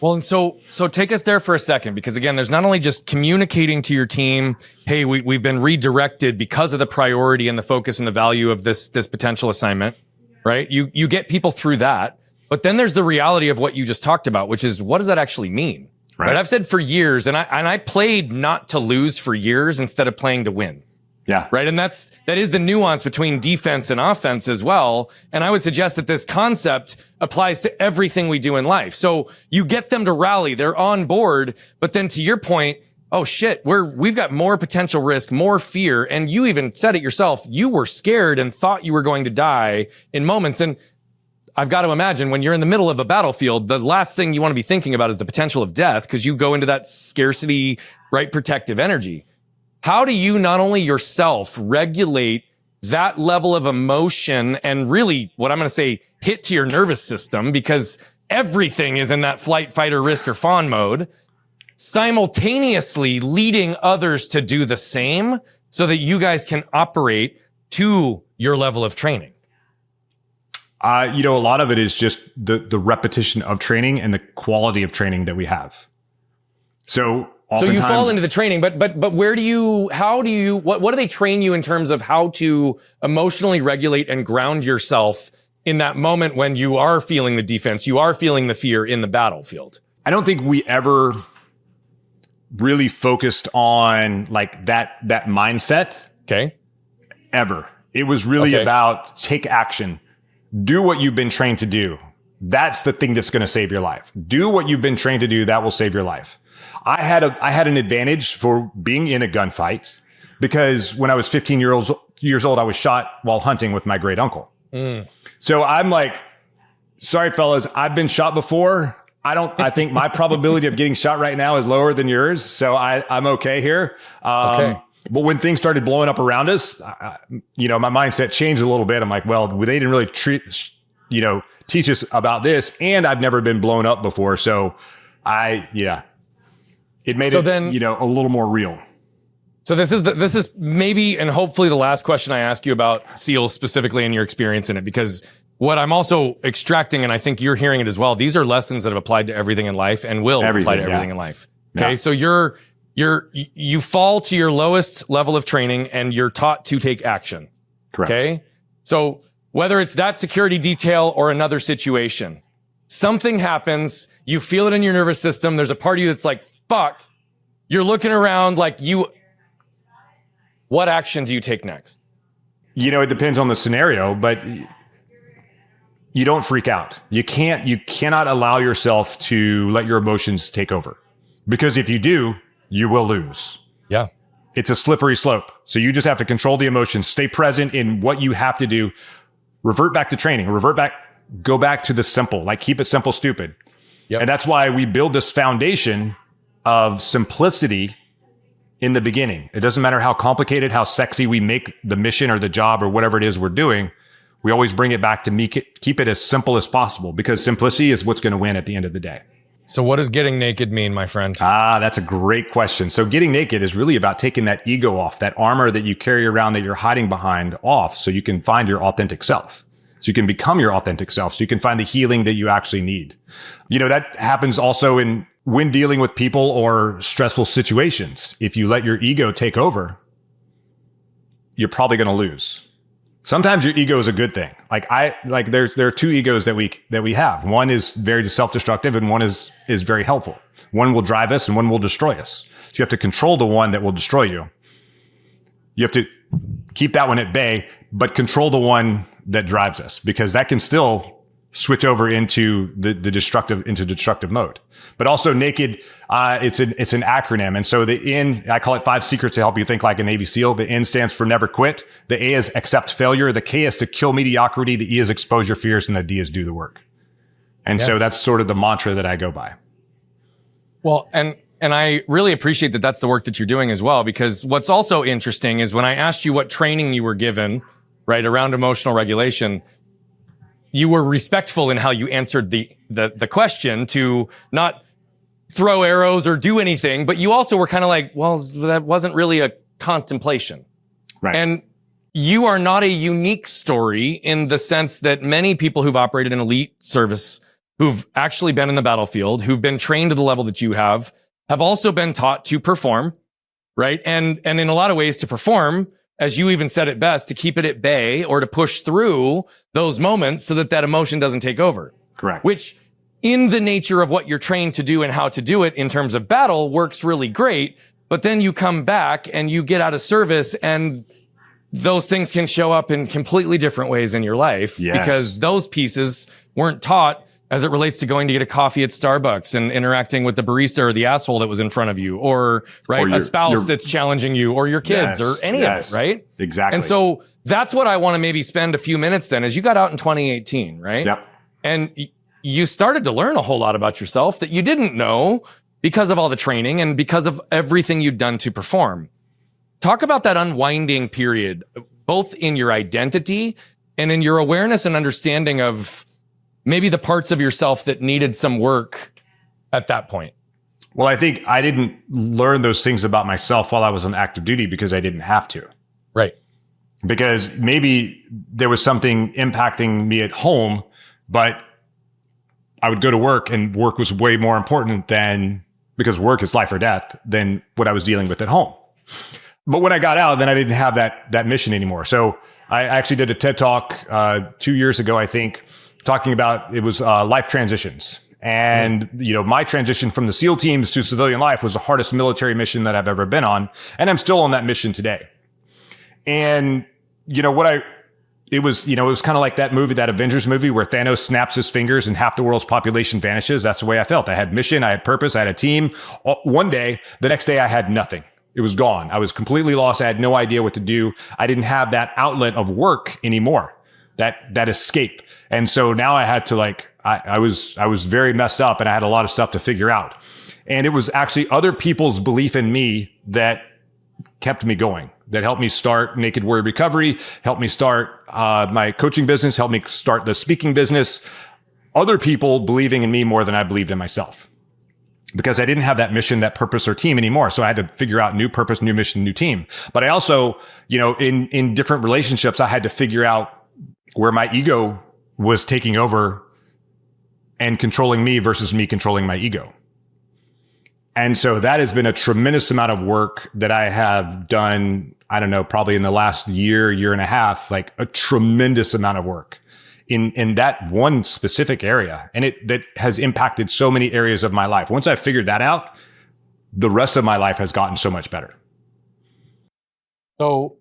Well, and so take us there for a second, because again, there's not only just communicating to your team, hey, we've been redirected because of the priority and the focus and the value of this potential assignment, right? You get people through that, but then there's the reality of what you just talked about, which is, what does that actually mean? Right? I've said for years, and I played not to lose for years instead of playing to win.
Yeah.
Right. And that is the nuance between defense and offense as well. And I would suggest that this concept applies to everything we do in life. So you get them to rally, they're on board, but then to your point, oh shit, we've got more potential risk, more fear. And you even said it yourself. You were scared and thought you were going to die in moments. And I've got to imagine when you're in the middle of a battlefield, the last thing you want to be thinking about is the potential of death, because you go into that scarcity, right, protective energy. How do you not only yourself regulate that level of emotion and really, what I'm going to say, hit to your nervous system, because everything is in that flight, fight, or risk or fawn mode, simultaneously leading others to do the same so that you guys can operate to your level of training?
A lot of it is just the repetition of training and the quality of training that we have. So you fall into the training, but what do they train you in terms of how to emotionally regulate and ground yourself in that moment when you are feeling the defense, you are feeling the fear in the battlefield? I don't think we ever really focused on like that mindset.
Okay.
Ever. It was really about take action. Do what you've been trained to do. That's the thing that's going to save your life. Do what you've been trained to do. That will save your life. I had an advantage for being in a gunfight because when I was 15 years old, I was shot while hunting with my great uncle. So I'm like, sorry, fellas, I've been shot before. I think my probability of getting shot right now is lower than yours. So I'm okay here. But when things started blowing up around us, my mindset changed a little bit. I'm like, well, they didn't really teach us about this, and I've never been blown up before. So it made it a little more real.
So this is maybe and hopefully the last question I ask you about SEALs specifically and your experience in it, because what I'm also extracting, and I think you're hearing it as well, these are lessons that have applied to everything in life and will apply to everything in life. Okay. Yeah. So you fall to your lowest level of training and you're taught to take action.
Correct.
Okay. So whether it's that security detail or another situation, something happens, you feel it in your nervous system. There's a part of you that's like, fuck, you're looking around like what action do you take next?
It depends on the scenario, but you don't freak out. You cannot allow yourself to let your emotions take over, because if you do, you will lose.
Yeah.
It's a slippery slope. So you just have to control the emotions, stay present in what you have to do, revert back to training, go back to the simple, like keep it simple, stupid. Yep. And that's why we build this foundation of simplicity in the beginning. It doesn't matter how complicated, how sexy we make the mission or the job or whatever it is we're doing. We always bring it back to keep it as simple as possible, because simplicity is what's going to win at the end of the day.
So what does getting naked mean, my friend?
That's a great question. So getting naked is really about taking that ego off, that armor that you carry around that you're hiding behind off, so you can find your authentic self. So you can become your authentic self. So you can find the healing that you actually need. That happens also when dealing with people or stressful situations. If you let your ego take over, you're probably going to lose. Sometimes your ego is a good thing. There are two egos that we have. One is very self-destructive and one is very helpful. One will drive us and one will destroy us. So you have to control the one that will destroy you. You have to keep that one at bay, but control the one that drives us, because that can still switch over into the destructive mode. But also naked, it's an acronym. And so the N, I call it 5 secrets to help you think like a Navy SEAL. The N stands for never quit. The A is accept failure. The K is to kill mediocrity. The E is expose your fears. And the D is do the work. And so that's sort of the mantra that I go by.
Well, and I really appreciate that that's the work that you're doing as well, because what's also interesting is when I asked you what training you were given, right, around emotional regulation, you were respectful in how you answered the question to not throw arrows or do anything, but you also were kind of like, well, that wasn't really a contemplation.
Right.
And you are not a unique story in the sense that many people who've operated in elite service, who've actually been in the battlefield, who've been trained to the level that you have also been taught to perform, right? And in a lot of ways to perform, as you even said it best, to keep it at bay or to push through those moments so that that emotion doesn't take over.
Correct.
Which in the nature of what you're trained to do and how to do it in terms of battle works really great. But then you come back and you get out of service and those things can show up in completely different ways in your life because those pieces weren't taught as it relates to going to get a coffee at Starbucks and interacting with the barista or the asshole that was in front of you or a spouse that's challenging you or your kids or any of it, right?
Exactly.
And so that's what I want to maybe spend a few minutes then as you got out in 2018, right?
Yep.
And you started to learn a whole lot about yourself that you didn't know because of all the training and because of everything you'd done to perform. Talk about that unwinding period, both in your identity and in your awareness and understanding of maybe the parts of yourself that needed some work at that point.
Well, I think I didn't learn those things about myself while I was on active duty because I didn't have to.
Right.
Because maybe there was something impacting me at home, but I would go to work and work was way more important than, because work is life or death, than what I was dealing with at home. But when I got out, then I didn't have that mission anymore. So I actually did a TED Talk 2 years ago, I think, talking about, it was life transitions. And, my transition from the SEAL teams to civilian life was the hardest military mission that I've ever been on. And I'm still on that mission today. And, it was kind of like that movie, that Avengers movie where Thanos snaps his fingers and half the world's population vanishes. That's the way I felt. I had mission, I had purpose, I had a team. One day, the next day I had nothing. It was gone. I was completely lost. I had no idea what to do. I didn't have that outlet of work anymore, that escape. And so now I had to I was very messed up and I had a lot of stuff to figure out. And it was actually other people's belief in me that kept me going, that helped me start Naked Warrior Recovery, helped me start my coaching business, helped me start the speaking business. Other people believing in me more than I believed in myself. Because I didn't have that mission, that purpose or team anymore. So I had to figure out new purpose, new mission, new team. But I also, in different relationships, I had to figure out where my ego was taking over and controlling me versus me controlling my ego. And so that has been a tremendous amount of work that I have done, I don't know, probably in the last year and a half, like a tremendous amount of work in that one specific area. And that has impacted so many areas of my life. Once I figured that out, the rest of my life has gotten so much better.
So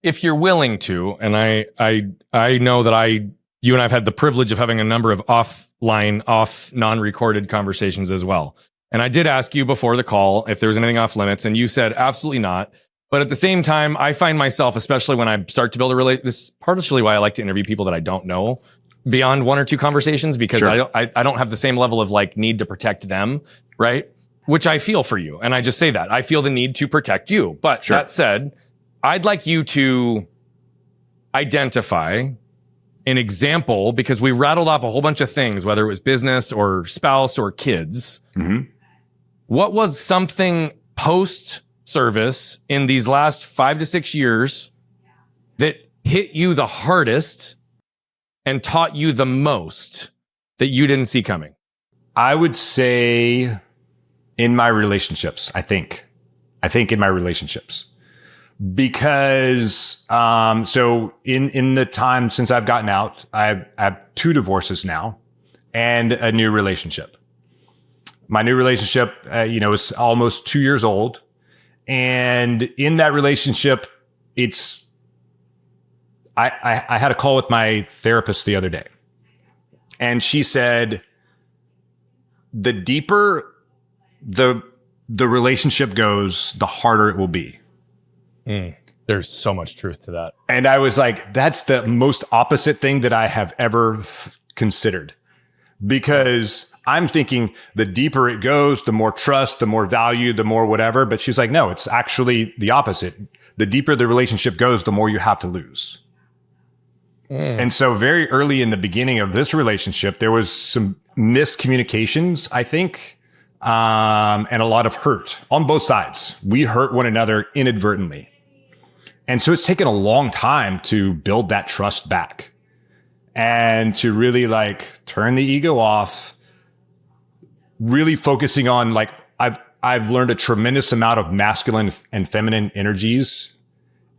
if you're willing to, and I know that you and I've had the privilege of having a number of non-recorded conversations as well. And I did ask you before the call if there was anything off limits, and you said absolutely not. But at the same time, I find myself, especially when I start to build a relationship, this is partially why I like to interview people that I don't know beyond one or two conversations, because I don't have the same level of need to protect them, right? Which I feel for you. And I just say that. I feel the need to protect you. But that said, I'd like you to identify an example, because we rattled off a whole bunch of things, whether it was business or spouse or kids. Mm-hmm. What was something post-service in these last 5 to 6 years that hit you the hardest and taught you the most that you didn't see coming?
I would say in my relationships, I think in my relationships. Because, so in the time since I've gotten out, I have 2 divorces now and a new relationship. My new relationship, is almost 2 years old. And in that relationship, I had a call with my therapist the other day, and she said, the deeper the relationship goes, the harder it will be.
There's so much truth to that.
And I was like, that's the most opposite thing that I have ever considered, because I'm thinking the deeper it goes, the more trust, the more value, the more whatever. But she's like, no, it's actually the opposite. The deeper the relationship goes, the more you have to lose. And so very early in the beginning of this relationship, there was some miscommunications, I think, and a lot of hurt on both sides. We hurt one another inadvertently. And so it's taken a long time to build that trust back and to really like turn the ego off, really focusing on like, I've learned a tremendous amount of masculine and feminine energies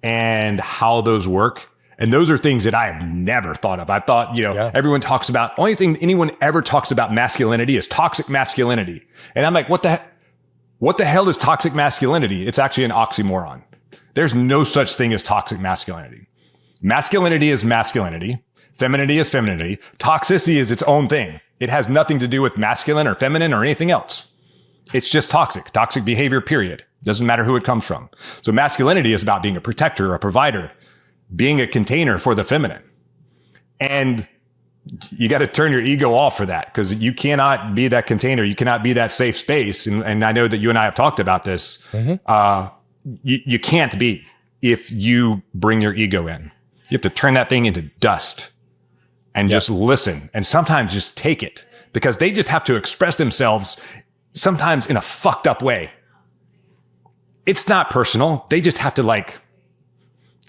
and how those work. And those are things that I have never thought of. I thought, everyone talks about, only thing anyone ever talks about masculinity is toxic masculinity. And I'm like, what the hell is toxic masculinity? It's actually an oxymoron. There's no such thing as toxic masculinity. Masculinity is masculinity. Femininity is femininity. Toxicity is its own thing. It has nothing to do with masculine or feminine or anything else. It's just toxic behavior, period. Doesn't matter who it comes from. So masculinity is about being a protector, a provider, being a container for the feminine. And you got to turn your ego off for that, because you cannot be that container. You cannot be that safe space. And I know that you and I have talked about this. You can't be if you bring your ego in. You have to turn that thing into dust and just listen. And sometimes just take it, because they just have to express themselves sometimes in a fucked up way. It's not personal. They just have to like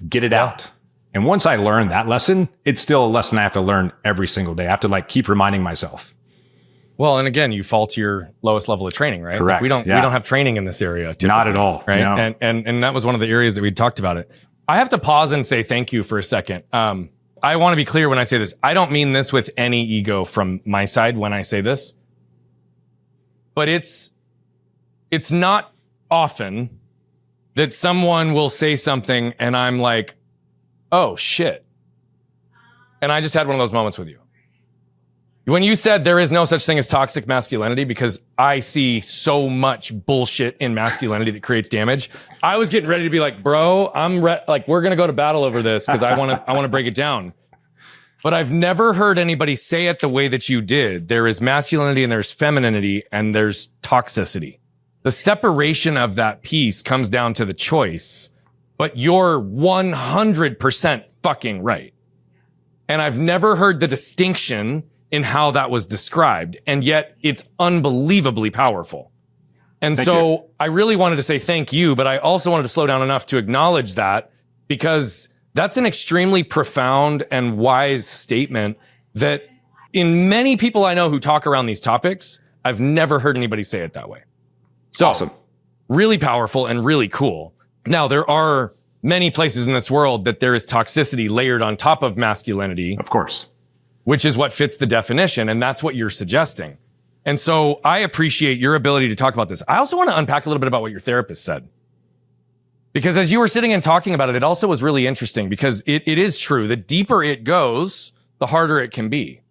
get it out. And once I learn that lesson, it's still a lesson I have to learn every single day. I have to like keep reminding myself.
Well, and again, you fall to your lowest level of training, right?
Correct.
Like we don't have training in this area.
Not at all.
Right.
No.
And that was one of the areas that we talked about it. I have to pause and say thank you for a second. I want to be clear when I say this. I don't mean this with any ego from my side when I say this, but it's not often that someone will say something and I'm like, oh shit. And I just had one of those moments with you. When you said there is no such thing as toxic masculinity, because I see so much bullshit in masculinity that creates damage, I was getting ready to be like, bro, like, we're going to go to battle over this because I want to break it down. But I've never heard anybody say it the way that you did. There is masculinity and there's femininity and there's toxicity. The separation of that piece comes down to the choice, but you're 100% fucking right. And I've never heard the distinction in how that was described. And yet it's unbelievably powerful. And so I really wanted to say thank you, but I also wanted to slow down enough to acknowledge that, because that's an extremely profound and wise statement that in many people I know who talk around these topics, I've never heard anybody say it that way. So
awesome.
Really powerful and really cool. Now, there are many places in this world that there is toxicity layered on top of masculinity.
Of course.
Which is what fits the definition. And that's what you're suggesting. And so I appreciate your ability to talk about this. I also want to unpack a little bit about what your therapist said. Because as you were sitting and talking about it, it also was really interesting, because it is true. The deeper it goes, the harder it can be.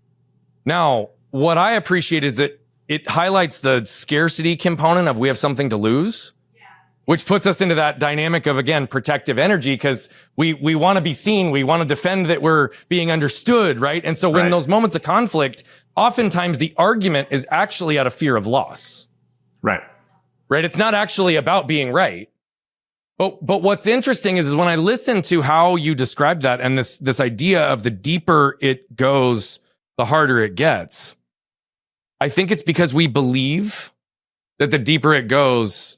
Now, what I appreciate is that it highlights the scarcity component of we have something to lose, which puts us into that dynamic of, again, protective energy, because we want to be seen. We want to defend that we're being understood, right? And so when those moments of conflict, oftentimes the argument is actually out of fear of loss. Right? It's not actually about being right. But what's interesting is when I listen to how you described that and this idea of the deeper it goes, the harder it gets. I think it's because we believe that the deeper it goes,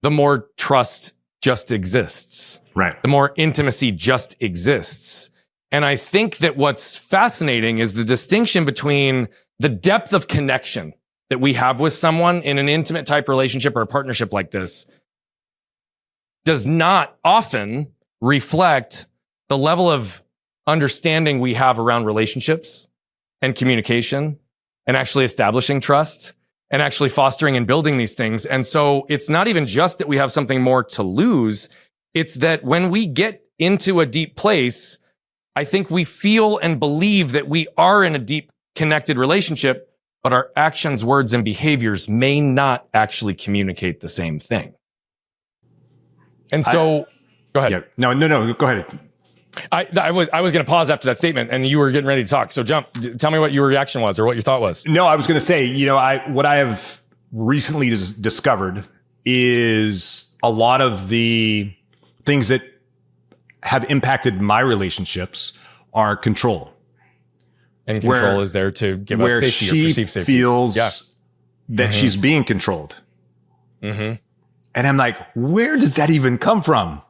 the more trust just exists. Right. The more intimacy just exists. And I think that what's fascinating is the distinction between the depth of connection that we have with someone in an intimate type relationship or a partnership like this does not often reflect the level of understanding we have around relationships and communication and actually establishing trust and actually fostering and building these things. And so it's not even just that we have something more to lose. It's that when we get into a deep place, I think we feel and believe that we are in a deep connected relationship, but our actions, words, and behaviors may not actually communicate the same thing. And so, go ahead.
Yeah, no, go ahead.
I was going to pause after that statement, and you were getting ready to talk. So tell me what your reaction was or what your thought was.
No, I was going to say, what I have recently discovered is a lot of the things that have impacted my relationships are control.
And control is there to give us safety or perceived safety.
Feels that she's being controlled. Mm-hmm. And I'm like, where does that even come from?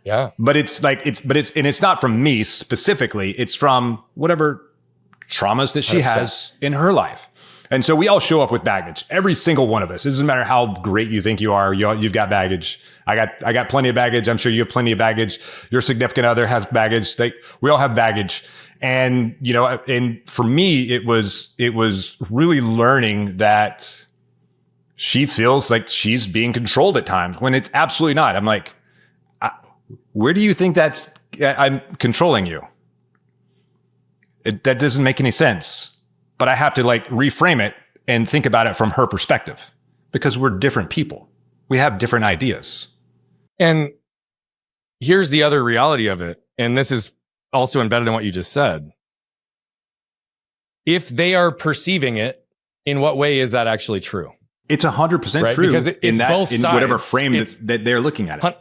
Yeah.
But it's not from me specifically. It's from whatever traumas that she
100%.
has in her life. And so we all show up with baggage. Every single one of us. It doesn't matter how great you think you are. You've got baggage. I got plenty of baggage. I'm sure you have plenty of baggage. Your significant other has baggage. We all have baggage. And, and for me, it was really learning that she feels like she's being controlled at times when it's absolutely not. I'm like, where do you think I'm controlling you? That doesn't make any sense. But I have to reframe it and think about it from her perspective because we're different people. We have different ideas.
And here's the other reality of it. And this is also embedded in what you just said. If they are perceiving it, in what way is that actually true?
It's 100%
right?
true.
Because it's both sides.
In whatever frame that they're looking at it.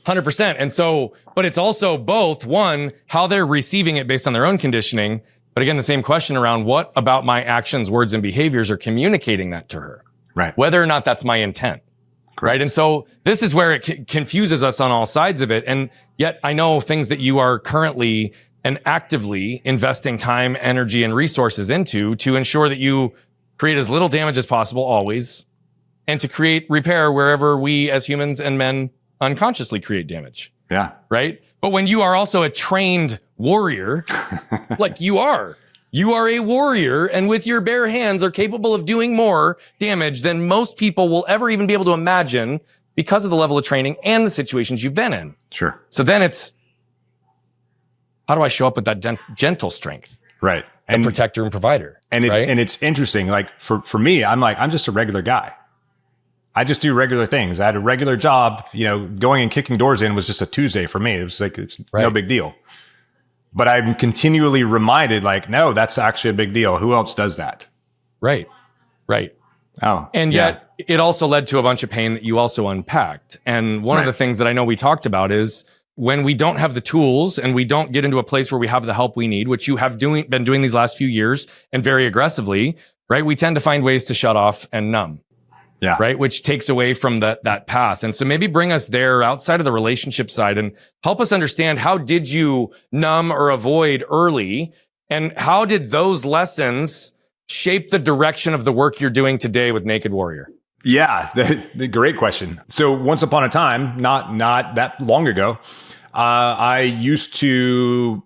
100%. And so, but it's also both, one, how they're receiving it based on their own conditioning. But again, the same question around what about my actions, words, and behaviors are communicating that to her.
Right.
Whether or not that's my intent. Correct. Right. And so this is where it confuses us on all sides of it. And yet I know things that you are currently and actively investing time, energy, and resources into to ensure that you create as little damage as possible always, and to create repair wherever we as humans and men unconsciously create damage.
Yeah.
Right. But when you are also a trained warrior, like you are a warrior, and with your bare hands are capable of doing more damage than most people will ever even be able to imagine because of the level of training and the situations you've been in.
Sure.
So then it's, how do I show up with that gentle strength?
Right.
And protector and provider.
And
right?
It's interesting. Like for me, I'm just a regular guy. I just do regular things. I had a regular job, going and kicking doors in was just a Tuesday for me. It was it's no big deal. But I'm continually reminded no, that's actually a big deal. Who else does that?
Right. Right.
Oh,
and yet it also led to a bunch of pain that you also unpacked. And one of the things that I know we talked about is when we don't have the tools and we don't get into a place where we have the help we need, which you have been doing these last few years and very aggressively, right? We tend to find ways to shut off and numb.
Yeah.
Right. Which takes away from that path. And so maybe bring us there outside of the relationship side and help us understand, how did you numb or avoid early? And how did those lessons shape the direction of the work you're doing today with Naked Warrior?
Yeah. The great question. So once upon a time, not that long ago, I used to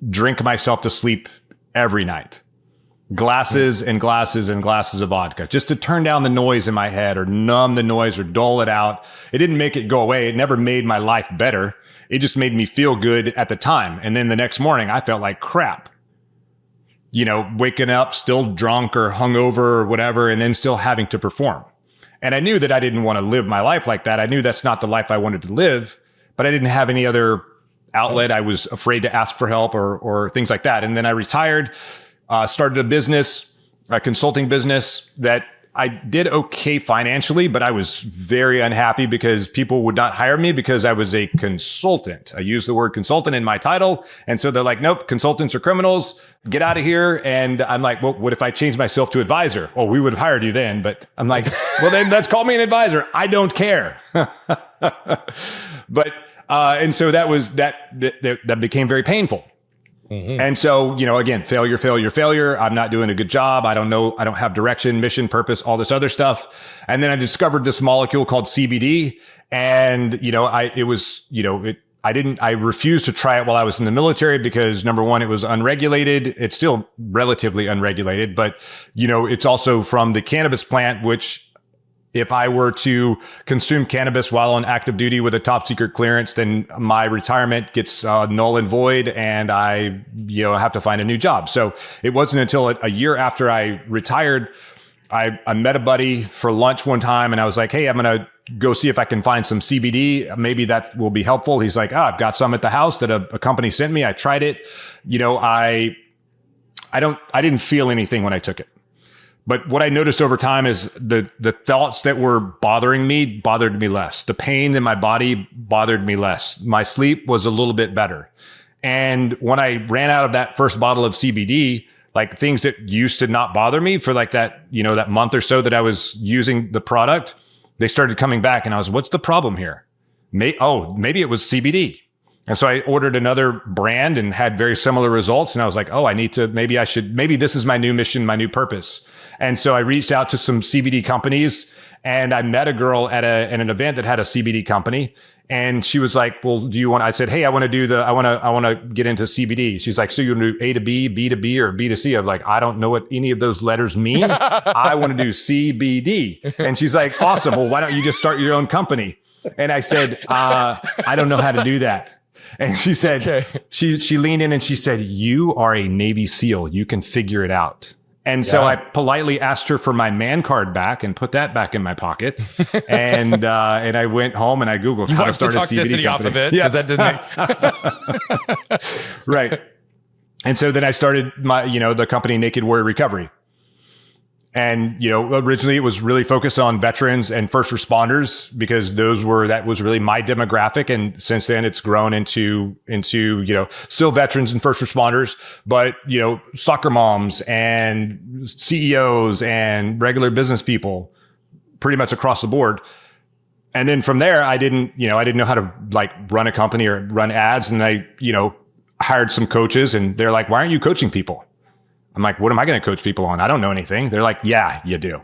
drink myself to sleep every night. Glasses and glasses and glasses of vodka just to turn down the noise in my head or numb the noise or dull it out. It didn't make it go away. It never made my life better. It just made me feel good at the time. And then the next morning I felt like crap, waking up still drunk or hungover or whatever, and then still having to perform. And I knew that I didn't want to live my life like that. I knew that's not the life I wanted to live, but I didn't have any other outlet. I was afraid to ask for help or things like that. And then I retired. Started a business, a consulting business that I did okay financially, but I was very unhappy because people would not hire me because I was a consultant. I used the word consultant in my title. And so they're like, nope, consultants are criminals. Get out of here. And I'm like, well, what if I change myself to advisor? Well, we would have hired you then. But I'm like, well, then let's call me an advisor. I don't care. But, and so that became very painful. Mm-hmm. And so, again, failure. I'm not doing a good job. I don't know. I don't have direction, mission, purpose, all this other stuff. And then I discovered this molecule called CBD. And, I refused to try it while I was in the military because number one, it was unregulated. It's still relatively unregulated, but, it's also from the cannabis plant, which if I were to consume cannabis while on active duty with a top secret clearance, then my retirement gets null and void and I, have to find a new job. So it wasn't until a year after I retired, I met a buddy for lunch one time and I was like, hey, I'm going to go see if I can find some CBD. Maybe that will be helpful. He's like, I've got some at the house that a company sent me. I tried it. I didn't feel anything when I took it. But what I noticed over time is the thoughts that were bothering me bothered me less. The pain in my body bothered me less. My sleep was a little bit better. And when I ran out of that first bottle of CBD, things that used to not bother me for that month or so that I was using the product, they started coming back and I was, what's the problem here? Maybe it was CBD. And so I ordered another brand and had very similar results. And I was like, oh, maybe this is my new mission, my new purpose. And so I reached out to some CBD companies, and I met a girl at an event that had a CBD company. And she was like, well, I said, hey, I want to get into CBD. She's like, so you want to do A to B, B to B, or B to C? I'm like, I don't know what any of those letters mean. I want to do CBD. And she's like, awesome. Well, why don't you just start your own company? And I said, I don't know how to do that. And she said, okay. she leaned in and she said, you are a Navy SEAL. You can figure it out. And so I politely asked her for my man card back and put that back in my pocket. And I went home and I Googled how to start a CBD company.
Off of it, because that didn't
right. And so then I started the company Naked Warrior Recovery. And, originally it was really focused on veterans and first responders, because that was really my demographic. And since then it's grown into, still veterans and first responders, but, soccer moms and CEOs and regular business people pretty much across the board. And then from there, I didn't know how to run a company or run ads. And I, hired some coaches, and they're like, why aren't you coaching people? I'm like, what am I going to coach people on? I don't know anything. They're like, yeah, you do.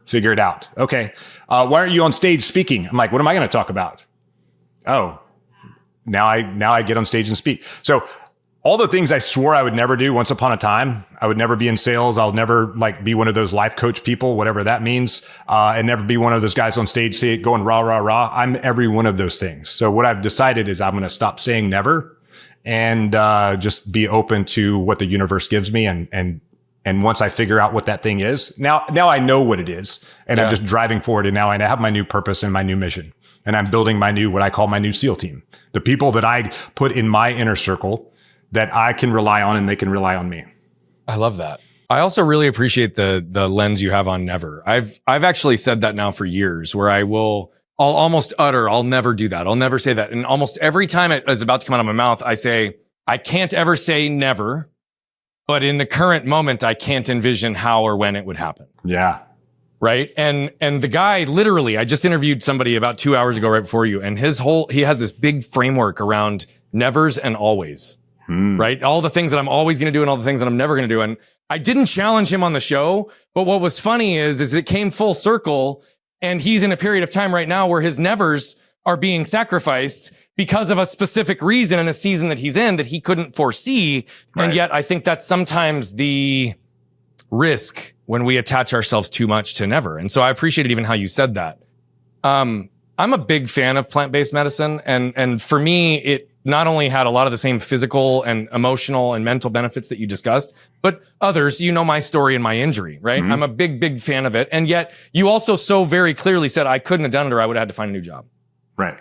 Figure it out. Okay. Why aren't you on stage speaking? I'm like, what am I going to talk about? Oh, now I get on stage and speak. So all the things I swore I would never do once upon a time, I would never be in sales. I'll never be one of those life coach people, whatever that means. And never be one of those guys on stage going rah, rah, rah. I'm every one of those things. So what I've decided is I'm going to stop saying never, and just be open to what the universe gives me. And once I figure out what that thing is, now I know what it is, and I'm just driving forward. And now I have my new purpose and my new mission, and I'm building what I call my new SEAL team. The people that I put in my inner circle that I can rely on, and they can rely on me.
I love that. I also really appreciate the lens you have on never. I've actually said that now for years, where I'll almost utter, I'll never do that. I'll never say that. And almost every time it is about to come out of my mouth, I say, I can't ever say never, but in the current moment, I can't envision how or when it would happen.
Yeah.
Right. And the guy, literally, I just interviewed somebody about 2 hours ago, right before you. And he has this big framework around nevers and always, right? All the things that I'm always going to do and all the things that I'm never going to do. And I didn't challenge him on the show, but what was funny is it came full circle. And he's in a period of time right now where his nevers are being sacrificed because of a specific reason in a season that he's in that he couldn't foresee. Right. And yet I think that's sometimes the risk when we attach ourselves too much to never. And so I appreciated even how you said that. I'm a big fan of plant-based medicine. And for me, it not only had a lot of the same physical and emotional and mental benefits that you discussed, but others, my story and my injury, right? Mm-hmm. I'm a big, big fan of it. And yet you also so very clearly said I couldn't have done it, or I would have had to find a new job.
Right.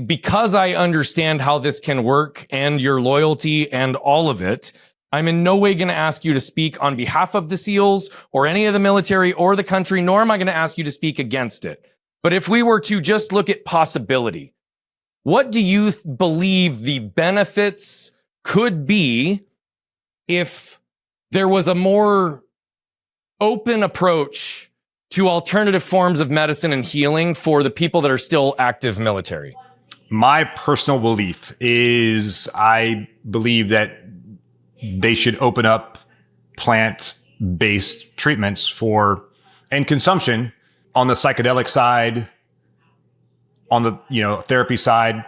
Because I understand how this can work and your loyalty and all of it, I'm in no way going to ask you to speak on behalf of the SEALs or any of the military or the country, nor am I going to ask you to speak against it. But if we were to just look at possibility, what do you believe the benefits could be if there was a more open approach to alternative forms of medicine and healing for the people that are still active military?
My personal belief is I believe that they should open up plant-based treatments and consumption on the psychedelic side, on the therapy side.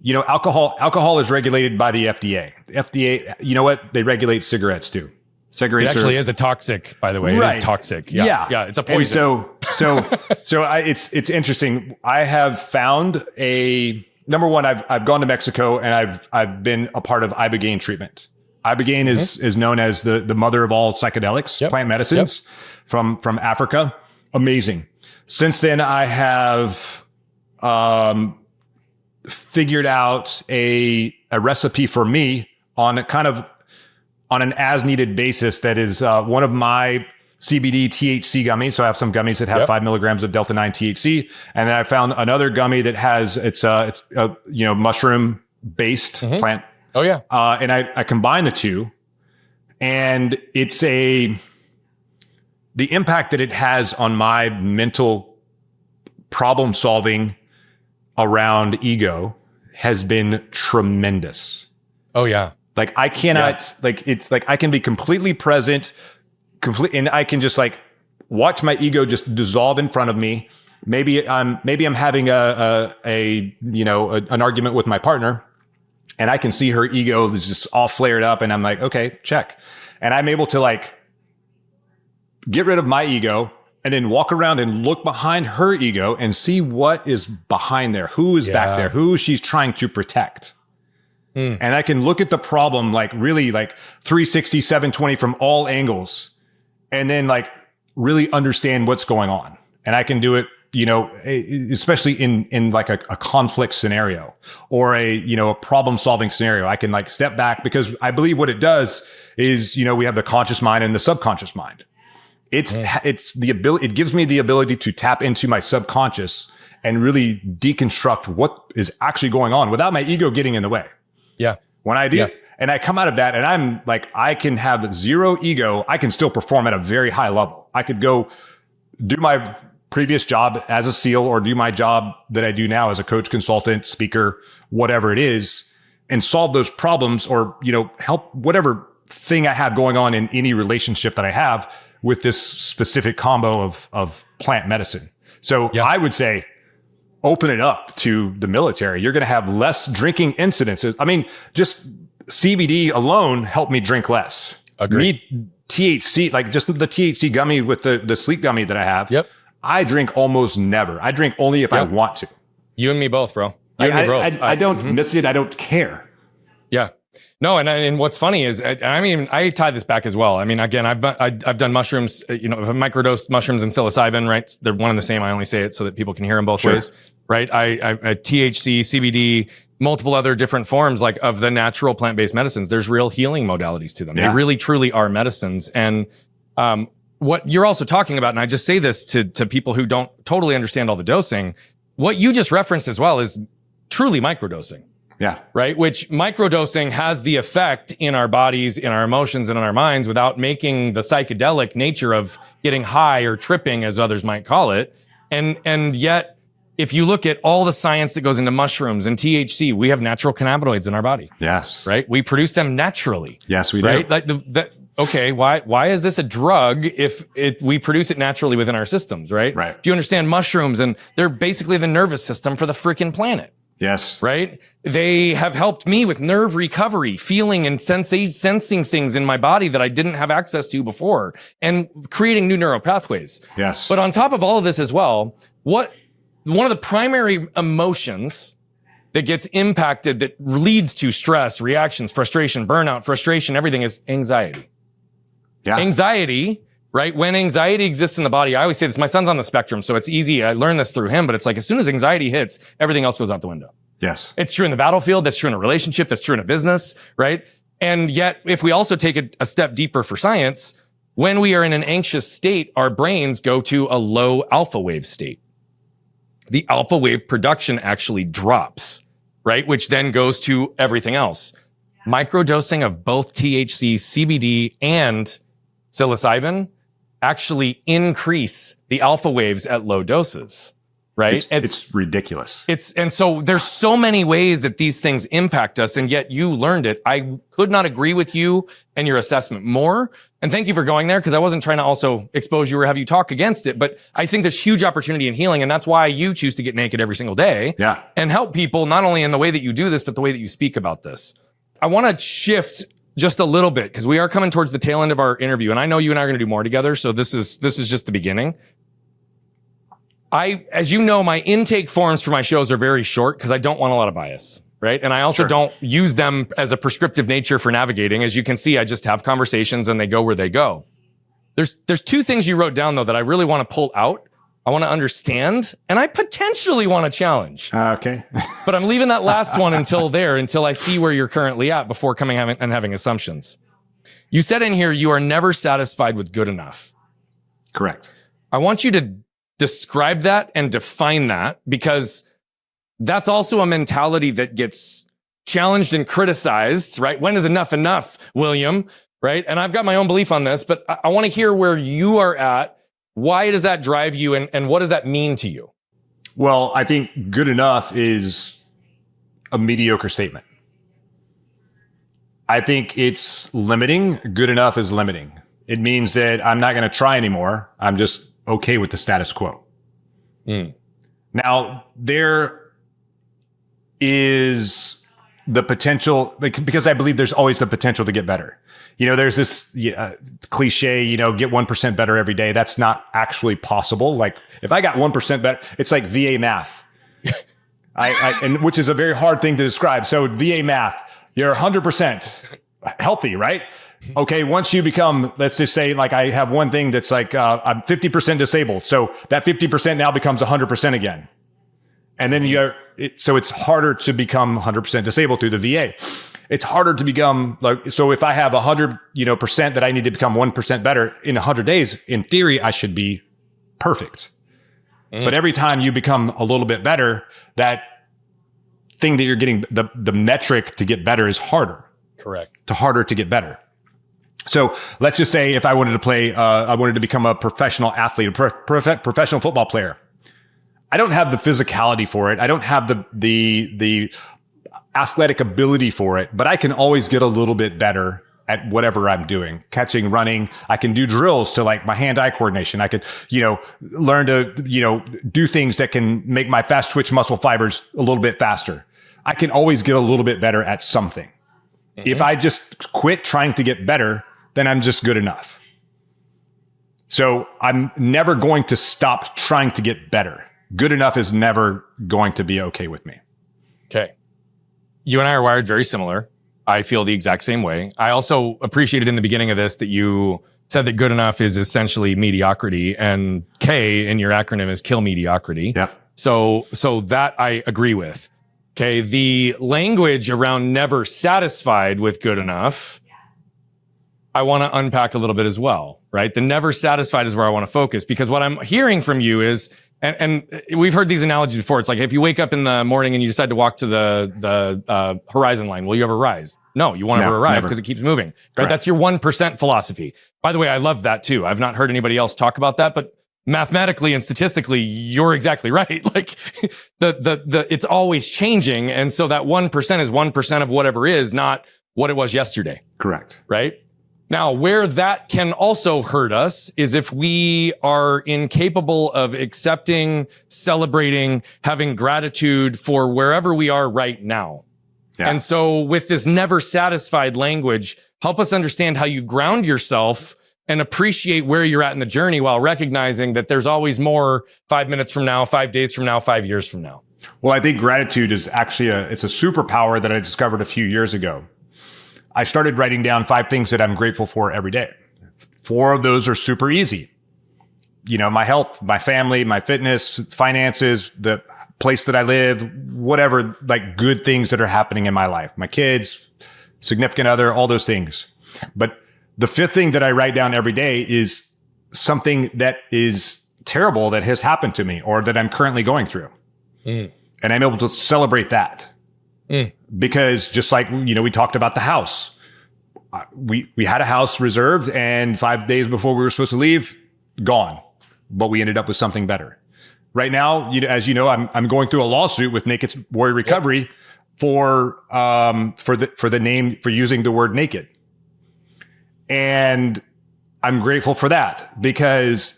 Alcohol is regulated by the FDA. The FDA, you know what? They regulate cigarettes too. Cigarettes
it actually is a toxic, by the way. Right. It is toxic. Yeah. It's a poison.
And it's interesting. I have found number one, I've gone to Mexico, and I've been a part of ibogaine treatment. Ibogaine is known as the mother of all psychedelics, plant medicines from Africa. Amazing. Since then, I have figured out a recipe for me on an as needed basis that is one of my CBD THC gummies. So I have some gummies that have 5 milligrams of Delta 9 THC, and then I found another gummy that has it's mushroom based plant.
Oh yeah.
And I combine the two, and it's the impact that it has on my mental problem solving around ego has been tremendous.
Oh yeah.
Like I cannot, like it's like I can be completely present, and I can just like watch my ego just dissolve in front of me. Maybe I'm having an argument with my partner, and I can see her ego is just all flared up, and I'm like, okay, check. And I'm able to like get rid of my ego and then walk around and look behind her ego and see what is behind there, who is back there, who she's trying to protect. And I can look at the problem like really like 360, 720 from all angles, and then like really understand what's going on. And I can do it, especially in like a conflict scenario or a problem solving scenario. I can like step back, because I believe what it does is, we have the conscious mind and the subconscious mind. It's the ability, it gives me the ability to tap into my subconscious and really deconstruct what is actually going on without my ego getting in the way.
Yeah.
When I do, and I come out of that and I'm like, I can have zero ego. I can still perform at a very high level. I could go do my previous job as a SEAL or do my job that I do now as a coach, consultant, speaker, whatever it is, and solve those problems or, help whatever thing I have going on in any relationship that I have with this specific combo of plant medicine. So I would say, open it up to the military. You're going to have less drinking incidences. I mean, just CBD alone helped me drink less.
Agreed.
THC, like just the THC gummy with the sleep gummy that I have.
Yep.
I drink almost never. I drink only if I want to.
You and me both, bro. You and me both.
I don't miss it. I don't care.
Yeah. No, and what's funny is, I tie this back as well. I mean, again, I've done mushrooms, I've microdosed mushrooms and psilocybin, right? They're one and the same. I only say it so that people can hear them both ways, right? I THC, CBD, multiple other different forms like of the natural plant-based medicines. There's real healing modalities to them. They really, truly are medicines. And what you're also talking about, and I just say this to people who don't totally understand all the dosing, what you just referenced as well is truly microdosing.
Yeah.
Right. Which microdosing has the effect in our bodies, in our emotions, and in our minds without making the psychedelic nature of getting high or tripping, as others might call it. And yet, if you look at all the science that goes into mushrooms and THC, we have natural cannabinoids in our body.
Yes.
Right. We produce them naturally.
Yes, we do.
Right. Like okay, why is this a drug if we produce it naturally within our systems? Right.
Right.
If you understand mushrooms, and they're basically the nervous system for the freaking planet.
Yes.
Right? They have helped me with nerve recovery, feeling and sensing things in my body that I didn't have access to before, and creating new neural pathways.
Yes.
But on top of all of this as well, one of the primary emotions that gets impacted that leads to stress, reactions, frustration, burnout, everything is anxiety.
Yeah.
Anxiety, right? When anxiety exists in the body, I always say this, my son's on the spectrum, so it's easy. I learned this through him, but it's like as soon as anxiety hits, everything else goes out the window.
Yes.
It's true in the battlefield. That's true in a relationship. That's true in a business, right? And yet, if we also take a step deeper for science, when we are in an anxious state, our brains go to a low alpha wave state. The alpha wave production actually drops, right? Which then goes to everything else. Microdosing of both THC, CBD, and psilocybin actually increase the alpha waves at low doses, right?
It's ridiculous.
And so there's so many ways that these things impact us, and yet you learned it. I could not agree with you and your assessment more. And thank you for going there, because I wasn't trying to also expose you or have you talk against it, but I think there's huge opportunity in healing, and that's why you choose to get naked every single day.
Yeah.
And help people not only in the way that you do this, but the way that you speak about this. I want to shift just a little bit, because we are coming towards the tail end of our interview, and I know you and I are going to do more together. So this is just the beginning. As you know, my intake forms for my shows are very short because I don't want a lot of bias, right? And I also don't use them as a prescriptive nature for navigating. As you can see, I just have conversations and they go where they go. There's two things you wrote down though that I really want to pull out. I want to understand, and I potentially want to challenge.
Okay.
But I'm leaving that last one until I see where you're currently at before coming and having assumptions. You said in here, you are never satisfied with good enough.
Correct.
I want you to describe that and define that, because that's also a mentality that gets challenged and criticized, right? When is enough, William, right? And I've got my own belief on this, but I want to hear where you are at. Why does that drive you, and what does that mean to you?
Well, I think good enough is a mediocre statement. I think it's limiting. Good enough is limiting. It means that I'm not going to try anymore. I'm just okay with the status quo. Now, there is the potential, because I believe there's always the potential to get better. There's this cliche, get 1% better every day. That's not actually possible. Like if I got 1% better, it's like VA math. and which is a very hard thing to describe. So VA math, you're 100% healthy, right? Okay. Once you become, let's just say like I have one thing that's like, I'm 50% disabled. So that 50% now becomes 100% again. And then so it's harder to become 100% disabled through the VA. It's harder to become so if I have 100%, that I need to become 1% better in 100 days, in theory, I should be perfect. But every time you become a little bit better, that thing that you're getting, the metric to get better is harder.
Correct.
Harder to get better. So let's just say if I wanted to play, I wanted to become a professional athlete, a professional football player. I don't have the physicality for it. I don't have the athletic ability for it, but I can always get a little bit better at whatever I'm doing, catching, running. I can do drills to like my hand-eye coordination. I could, learn to, do things that can make my fast twitch muscle fibers a little bit faster. I can always get a little bit better at something. If I just quit trying to get better, then I'm just good enough. So I'm never going to stop trying to get better. Good enough is never going to be okay with me.
Okay. You and I are wired very similar. I feel the exact same way. I also appreciated in the beginning of this that you said that good enough is essentially mediocrity, and K in your acronym is kill mediocrity.
Yeah.
So that I agree with. Okay. The language around never satisfied with good enough, I want to unpack a little bit as well, right? The never satisfied is where I want to focus, because what I'm hearing from you is, and we've heard these analogies before. It's like if you wake up in the morning and you decide to walk to the horizon line, will you ever rise? No, you won't ever arrive because it keeps moving. Right?
Correct.
That's your 1% philosophy. By the way, I love that too. I've not heard anybody else talk about that, but mathematically and statistically, you're exactly right. Like it's always changing. And so that 1% is 1% of whatever is, not what it was yesterday.
Correct.
Right? Now, where that can also hurt us is if we are incapable of accepting, celebrating, having gratitude for wherever we are right now. Yeah. And so with this never satisfied language, help us understand how you ground yourself and appreciate where you're at in the journey while recognizing that there's always more 5 minutes from now, 5 days from now, 5 years from now.
Well, I think gratitude is actually it's a superpower that I discovered a few years ago. I started writing down 5 things that I'm grateful for every day. 4 of those are super easy. My health, my family, my fitness, finances, the place that I live, whatever, like good things that are happening in my life, my kids, significant other, all those things. But the 5th thing that I write down every day is something that is terrible that has happened to me or that I'm currently going through. And I'm able to celebrate that. Because just like, we talked about the house, we had a house reserved, and 5 days before we were supposed to leave, gone, but we ended up with something better. Right now, as you know, I'm going through a lawsuit with Naked Warrior Recovery for the name, for using the word naked. And I'm grateful for that, because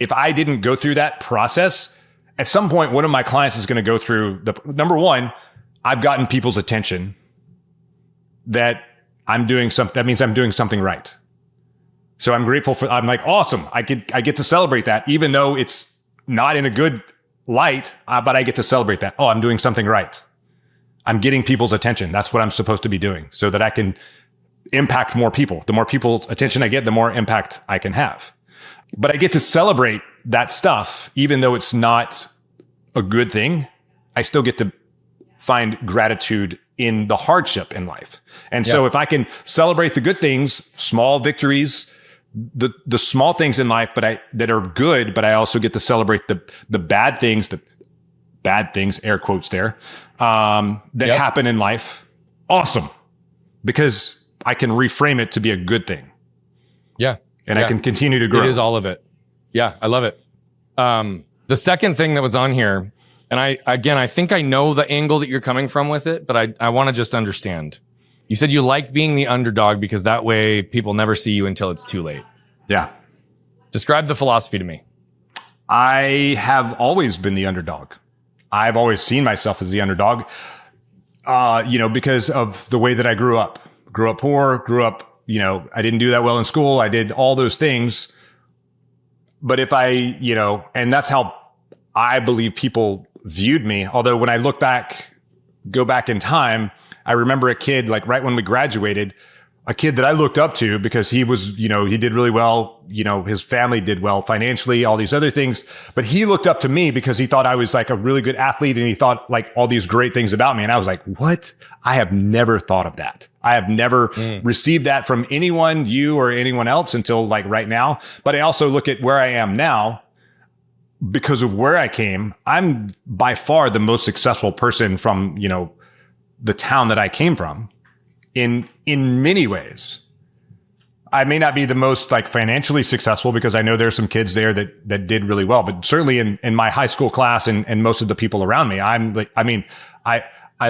if I didn't go through that process, at some point, one of my clients is going to go through number one, I've gotten people's attention that I'm doing something. That means I'm doing something right. So I'm grateful I'm like, awesome. I get to celebrate that, even though it's not in a good light, but I get to celebrate that. Oh, I'm doing something right. I'm getting people's attention. That's what I'm supposed to be doing, so that I can impact more people. The more people's attention I get, the more impact I can have. But I get to celebrate that stuff, even though it's not a good thing. I still get to find gratitude in the hardship in life. And so if I can celebrate the good things, small victories, the small things in life, that are good, but I also get to celebrate the bad things, air quotes there, that happen in life. Awesome. Because I can reframe it to be a good thing. Yeah. And I can continue to grow.
It is all of it. Yeah. I love it. The second thing that was on here, And I think I know the angle that you're coming from with it, but I want to just understand. You said you like being the underdog because that way people never see you until it's too late.
Yeah.
Describe the philosophy to me.
I have always been the underdog. I've always seen myself as the underdog, because of the way that I grew up. Grew up poor, I didn't do that well in school. I did all those things. But if and that's how I believe people viewed me. Although when I go back in time, I remember a kid, like right when we graduated, a kid that I looked up to because he was, he did really well. His family did well financially, all these other things. But he looked up to me because he thought I was like a really good athlete and he thought like all these great things about me. And I was like, what? I have never thought of that. I have never received that from anyone, you or anyone else until like right now. But I also look at where I am now because of where I came. I'm by far the most successful person from, the town that I came from. In many ways, I may not be the most like financially successful because I know there's some kids there that did really well, but certainly in my high school class and most of the people around me, I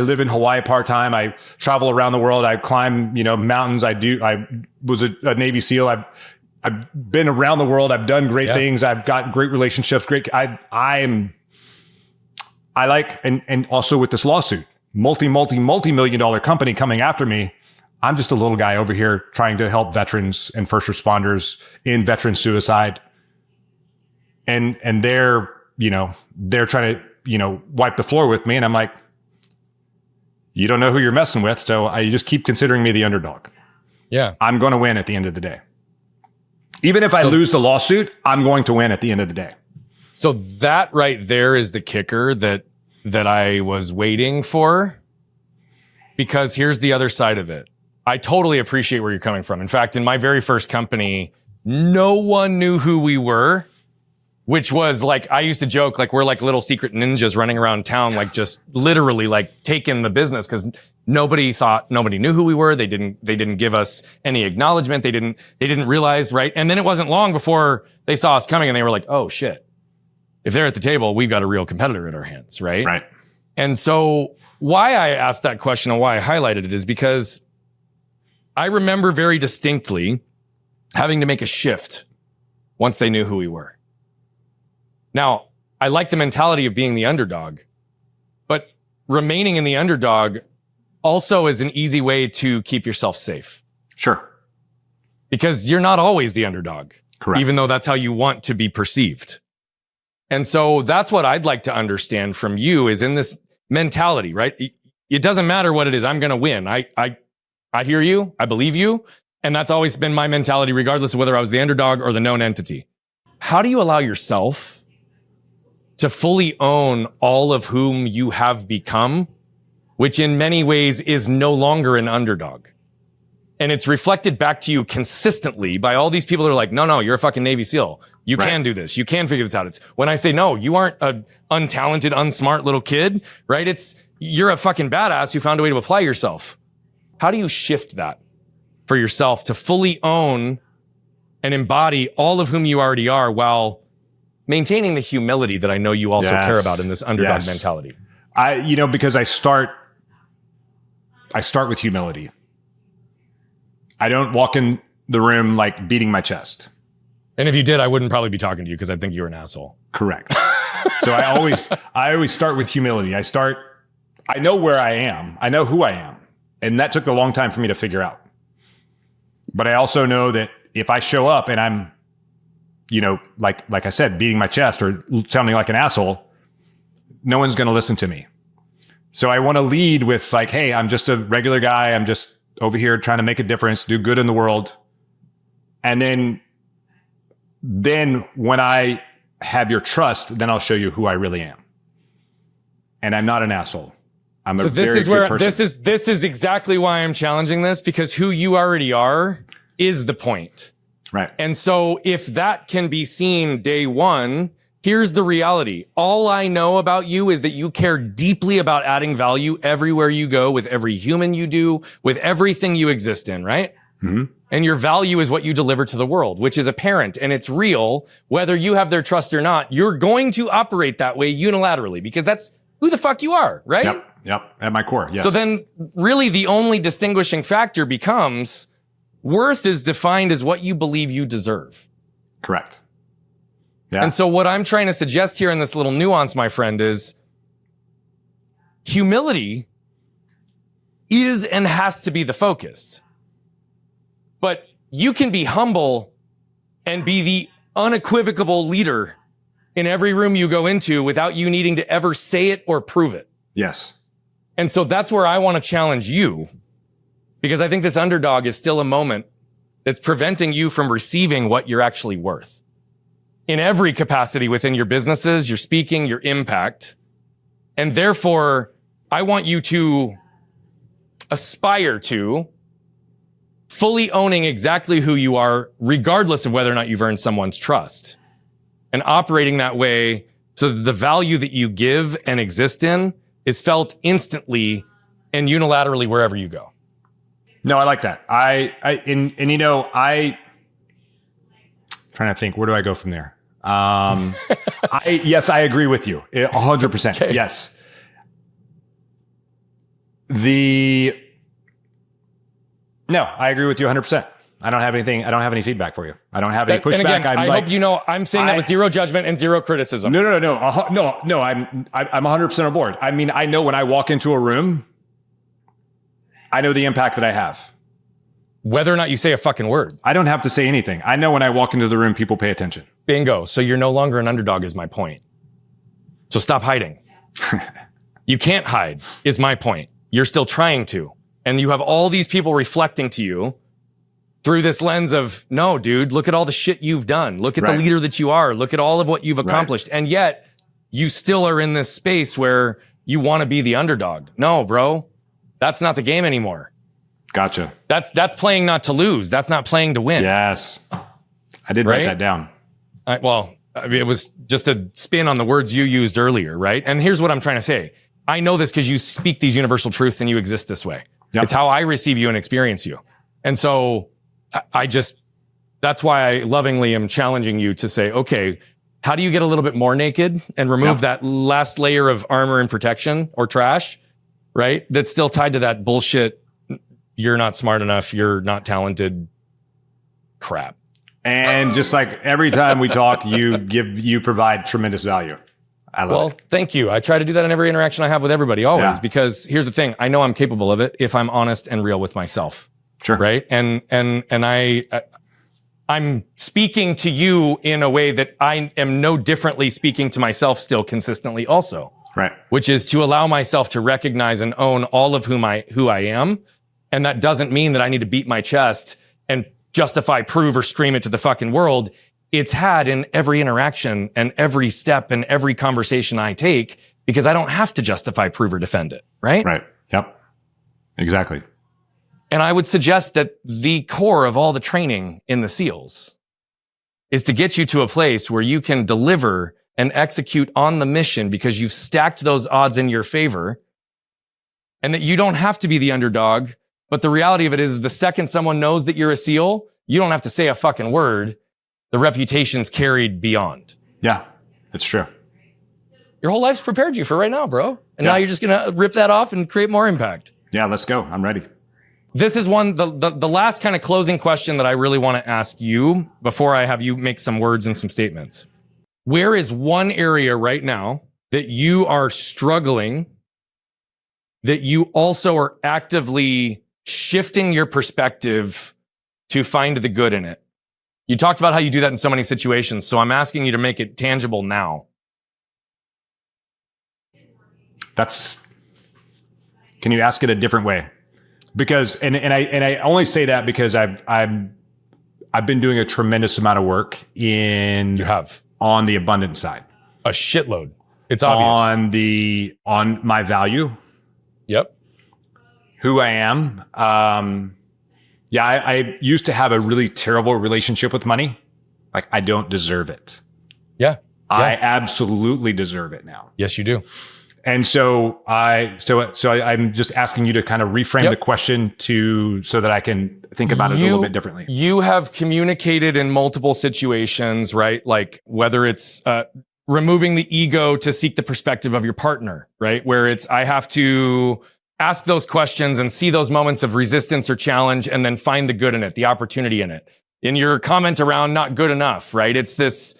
live in Hawaii part-time. I travel around the world. I climb, mountains. I was a Navy SEAL. I've been around the world. I've done great things. I've got great relationships. And also with this lawsuit, multi-million dollar company coming after me. I'm just a little guy over here trying to help veterans and first responders in veteran suicide. And they're trying to, wipe the floor with me. And I'm like, you don't know who you're messing with. So you just keep considering me the underdog.
Yeah.
I'm going to win at the end of the day. Even if I lose the lawsuit, I'm going to win at the end of the day.
So that right there is the kicker that I was waiting for, because here's the other side of it. I totally appreciate where you're coming from. In fact, in my very first company, no one knew who we were, which was like, I used to joke, like we're like little secret ninjas running around town, like just literally like taking the business because nobody knew who we were. They didn't give us any acknowledgement. They didn't realize, right? And then it wasn't long before they saw us coming and they were like, oh shit. If they're at the table, we've got a real competitor at our hands, right? Right. And so why I asked that question and why I highlighted it is because I remember very distinctly having to make a shift once they knew who we were. Now, I like the mentality of being the underdog, but remaining in the underdog also is an easy way to keep yourself safe.
Sure.
Because you're not always the underdog.
Correct.
Even though that's how you want to be perceived. And so that's what I'd like to understand from you is in this mentality, right? It doesn't matter what it is. I'm going to win. I hear you. I believe you. And that's always been my mentality, regardless of whether I was the underdog or the known entity. How do you allow yourself to fully own all of whom you have become, which in many ways is no longer an underdog? And it's reflected back to you consistently by all these people that are like, no, you're a fucking Navy SEAL. You can do this. You can figure this out. It's when I say, no, you aren't an untalented, unsmart little kid, right? You're a fucking badass who found a way to apply yourself. How do you shift that for yourself to fully own and embody all of whom you already are while maintaining the humility that I know you also care about in this underdog mentality?
Because I start with humility. I don't walk in the room like beating my chest.
And if you did, I wouldn't probably be talking to you because I think you're an asshole.
Correct. So I always start with humility. I know where I am. I know who I am. And that took a long time for me to figure out. But I also know that if I show up and I'm, like I said, beating my chest or sounding like an asshole, no one's going to listen to me. So I want to lead with like, hey, I'm just a regular guy. I'm just over here trying to make a difference, do good in the world. And then when I have your trust, then I'll show you who I really am. And I'm not an asshole. I'm a very good person.
This is exactly why I'm challenging this, because who you already are is the point.
Right.
And so if that can be seen day one, here's the reality. All I know about you is that you care deeply about adding value everywhere you go, with every human you do, with everything you exist in, right? Mm-hmm. And your value is what you deliver to the world, which is apparent and it's real. Whether you have their trust or not, you're going to operate that way unilaterally because that's who the fuck you are, right?
Yep. At my core, yes.
So then really the only distinguishing factor becomes worth is defined as what you believe you deserve.
Correct. Yeah.
And so what I'm trying to suggest here in this little nuance, my friend, is humility is and has to be the focus. But you can be humble and be the unequivocal leader in every room you go into without you needing to ever say it or prove it.
Yes.
And so that's where I want to challenge you, because I think this underdog is still a moment that's preventing you from receiving what you're actually worth in every capacity within your businesses, your speaking, your impact. And therefore, I want you to aspire to fully owning exactly who you are, regardless of whether or not you've earned someone's trust, and operating that way so that the value that you give and exist in is felt instantly and unilaterally wherever you go.
No, I like that. I'm trying to think, where do I go from there? Yes, I agree with you 100%. Okay. Yes. No, I agree with you 100%. I don't have anything. I don't have any feedback for you. I don't have any pushback.
And again, I hope you know I'm saying that with zero judgment and zero criticism.
No. I'm 100% on board. I mean, I know when I walk into a room, I know the impact that I have.
Whether or not you say a fucking word.
I don't have to say anything. I know when I walk into the room, people pay attention.
Bingo. So you're no longer an underdog is my point. So stop hiding. You can't hide is my point. You're still trying to. And you have all these people reflecting to you through this lens of, no, dude, look at all the shit you've done. Look at the leader that you are. Look at all of what you've accomplished. And yet you still are in this space where you want to be the underdog. No, bro, that's not the game anymore.
Gotcha.
That's playing not to lose. That's not playing to win.
Yes. I did write that down.
I mean, it was just a spin on the words you used earlier, right? And here's what I'm trying to say. I know this because you speak these universal truths and you exist this way. Yep. It's how I receive you and experience you. And so that's why I lovingly am challenging you to say, okay, how do you get a little bit more naked and remove that last layer of armor and protection or trash, right? That's still tied to that bullshit. You're not smart enough. You're not talented. Crap.
And just like every time we talk, you provide tremendous value. I love it. Thank you.
I try to do that in every interaction I have with everybody, always, because here's the thing. I know I'm capable of it if I'm honest and real with myself.
Sure.
Right. And I'm speaking to you in a way that I am no differently speaking to myself still consistently also.
Right.
Which is to allow myself to recognize and own all of who I am. And that doesn't mean that I need to beat my chest and justify, prove, or scream it to the fucking world. It's had in every interaction and every step and every conversation I take, because I don't have to justify, prove, or defend it. Right.
Right. Yep. Exactly.
And I would suggest that the core of all the training in the SEALs is to get you to a place where you can deliver and execute on the mission because you've stacked those odds in your favor, and that you don't have to be the underdog. But the reality of it is the second someone knows that you're a SEAL, you don't have to say a fucking word. The reputation's carried beyond.
Yeah, it's true.
Your whole life's prepared you for right now, bro. And now you're just going to rip that off and create more impact.
Yeah, let's go. I'm ready.
This is the last kind of closing question that I really want to ask you before I have you make some words and some statements. Where is one area right now that you are struggling, that you also are actively shifting your perspective to find the good in it? You talked about how you do that in so many situations, so I'm asking you to make it tangible now.
Can you ask it a different way? Because, and I only say that because I've been doing a tremendous amount of work on the abundance side.
A shitload. It's obvious.
On my value.
Yep.
Who I am. I used to have a really terrible relationship with money. Like, I don't deserve it.
Yeah.
I absolutely deserve it now.
Yes, you do.
And so I'm just asking you to kind of reframe the question so that I can think about it a little bit differently.
You have communicated in multiple situations, right? Like whether it's removing the ego to seek the perspective of your partner, right? Where it's, I have to ask those questions and see those moments of resistance or challenge and then find the good in it, the opportunity in it. In your comment around not good enough, right? It's this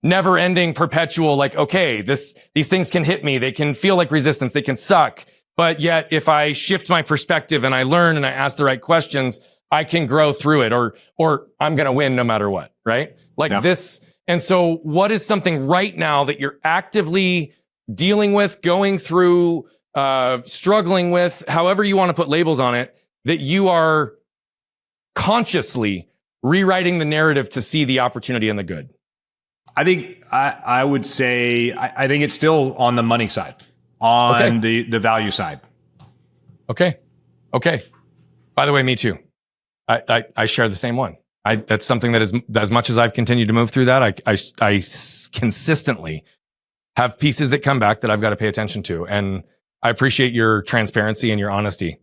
never ending perpetual, like, okay, these things can hit me. They can feel like resistance. They can suck. But yet if I shift my perspective and I learn and I ask the right questions, I can grow through it or I'm going to win no matter what, right? Like this. And so what is something right now that you're actively dealing with, going through, struggling with, however you want to put labels on it, that you are consciously rewriting the narrative to see the opportunity and the good?
I think I would say, I think it's still on the money side, on the value side. Okay.
By the way, me too. I share the same one. That's something that is, as much as I've continued to move through that, I consistently have pieces that come back that I've got to pay attention to. And I appreciate your transparency and your honesty.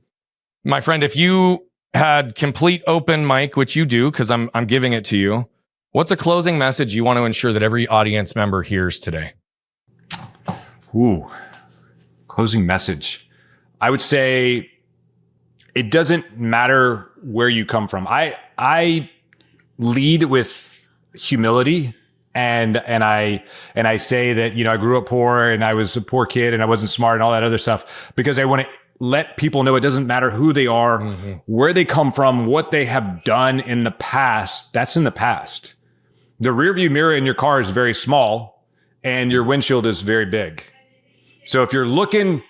My friend, if you had complete open mic, which you do, because I'm giving it to you, what's a closing message you want to ensure that every audience member hears today?
Ooh, closing message. I would say it doesn't matter where you come from. I lead with humility, and I say that, I grew up poor and I was a poor kid and I wasn't smart and all that other stuff, because I want to let people know it doesn't matter who they are, where they come from, what they have done in the past. That's in the past. The rearview mirror in your car is very small and your windshield is very big. So if you're looking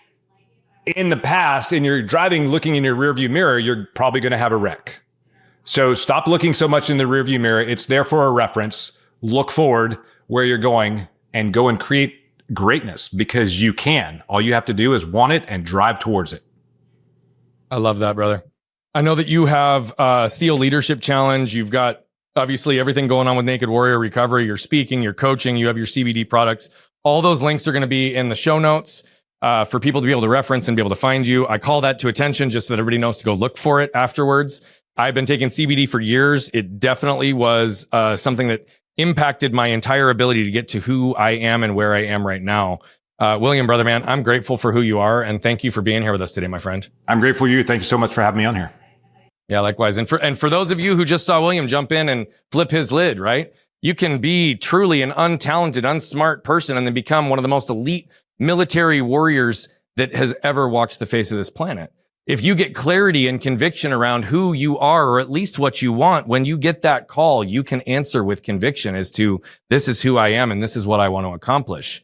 in the past and you're driving looking in your rearview mirror, you're probably going to have a wreck. So stop looking so much in the rearview mirror. It's there for a reference. Look forward where you're going and go and create greatness, because you can. All you have to do is want it and drive towards it.
I love that, brother. I know that you have a SEAL Leadership Challenge. You've got obviously everything going on with Naked Warrior Recovery. You're speaking, you're coaching, you have your CBD products. All those links are going to be in the show notes for people to be able to reference and be able to find you. I call that to attention just so that everybody knows to go look for it afterwards. I've been taking CBD for years. It definitely was something that impacted my entire ability to get to who I am and where I am right now. William, brother, man, I'm grateful for who you are. And thank you for being here with us today, my friend.
I'm grateful to you. Thank you so much for having me on here.
Yeah, likewise. And for those of you who just saw William jump in and flip his lid, right? You can be truly an untalented, unsmart person and then become one of the most elite military warriors that has ever walked the face of this planet. If you get clarity and conviction around who you are, or at least what you want, when you get that call, you can answer with conviction as to, this is who I am and this is what I want to accomplish.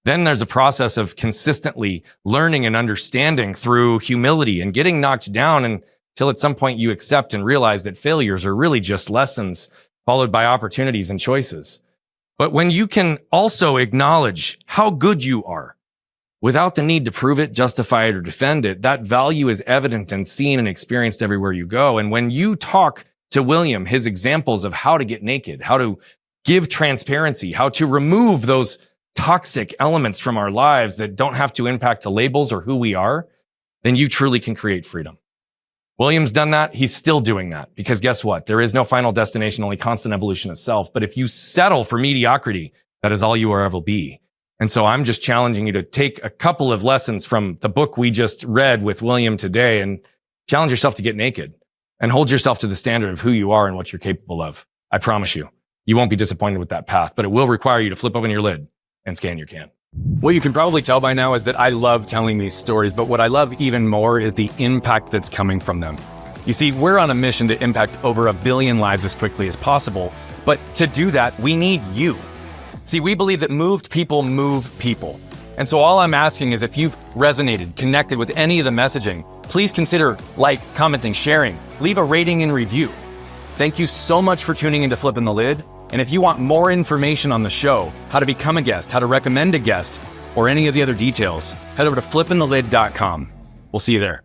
Then there's a process of consistently learning and understanding through humility and getting knocked down until at some point you accept and realize that failures are really just lessons followed by opportunities and choices. But when you can also acknowledge how good you are without the need to prove it, justify it, or defend it, that value is evident and seen and experienced everywhere you go. And when you talk to William, his examples of how to get naked, how to give transparency, how to remove those toxic elements from our lives that don't have to impact the labels or who we are, then you truly can create freedom. William's done that. He's still doing that, because guess what? There is no final destination, only constant evolution of self. But if you settle for mediocrity, that is all you will ever be. And so I'm just challenging you to take a couple of lessons from the book we just read with William today and challenge yourself to get naked and hold yourself to the standard of who you are and what you're capable of. I promise you, you won't be disappointed with that path, but it will require you to flip open your lid and scan your can.
What you can probably tell by now is that I love telling these stories, but what I love even more is the impact that's coming from them. You see, we're on a mission to impact over 1 billion lives as quickly as possible, but to do that, we need you. See, we believe that moved people move people. And so all I'm asking is, if you've resonated, connected with any of the messaging, please consider commenting, sharing, leave a rating and review. Thank you so much for tuning into Flipping the Lid. And if you want more information on the show, how to become a guest, how to recommend a guest, or any of the other details, head over to flippingthelid.com. We'll see you there.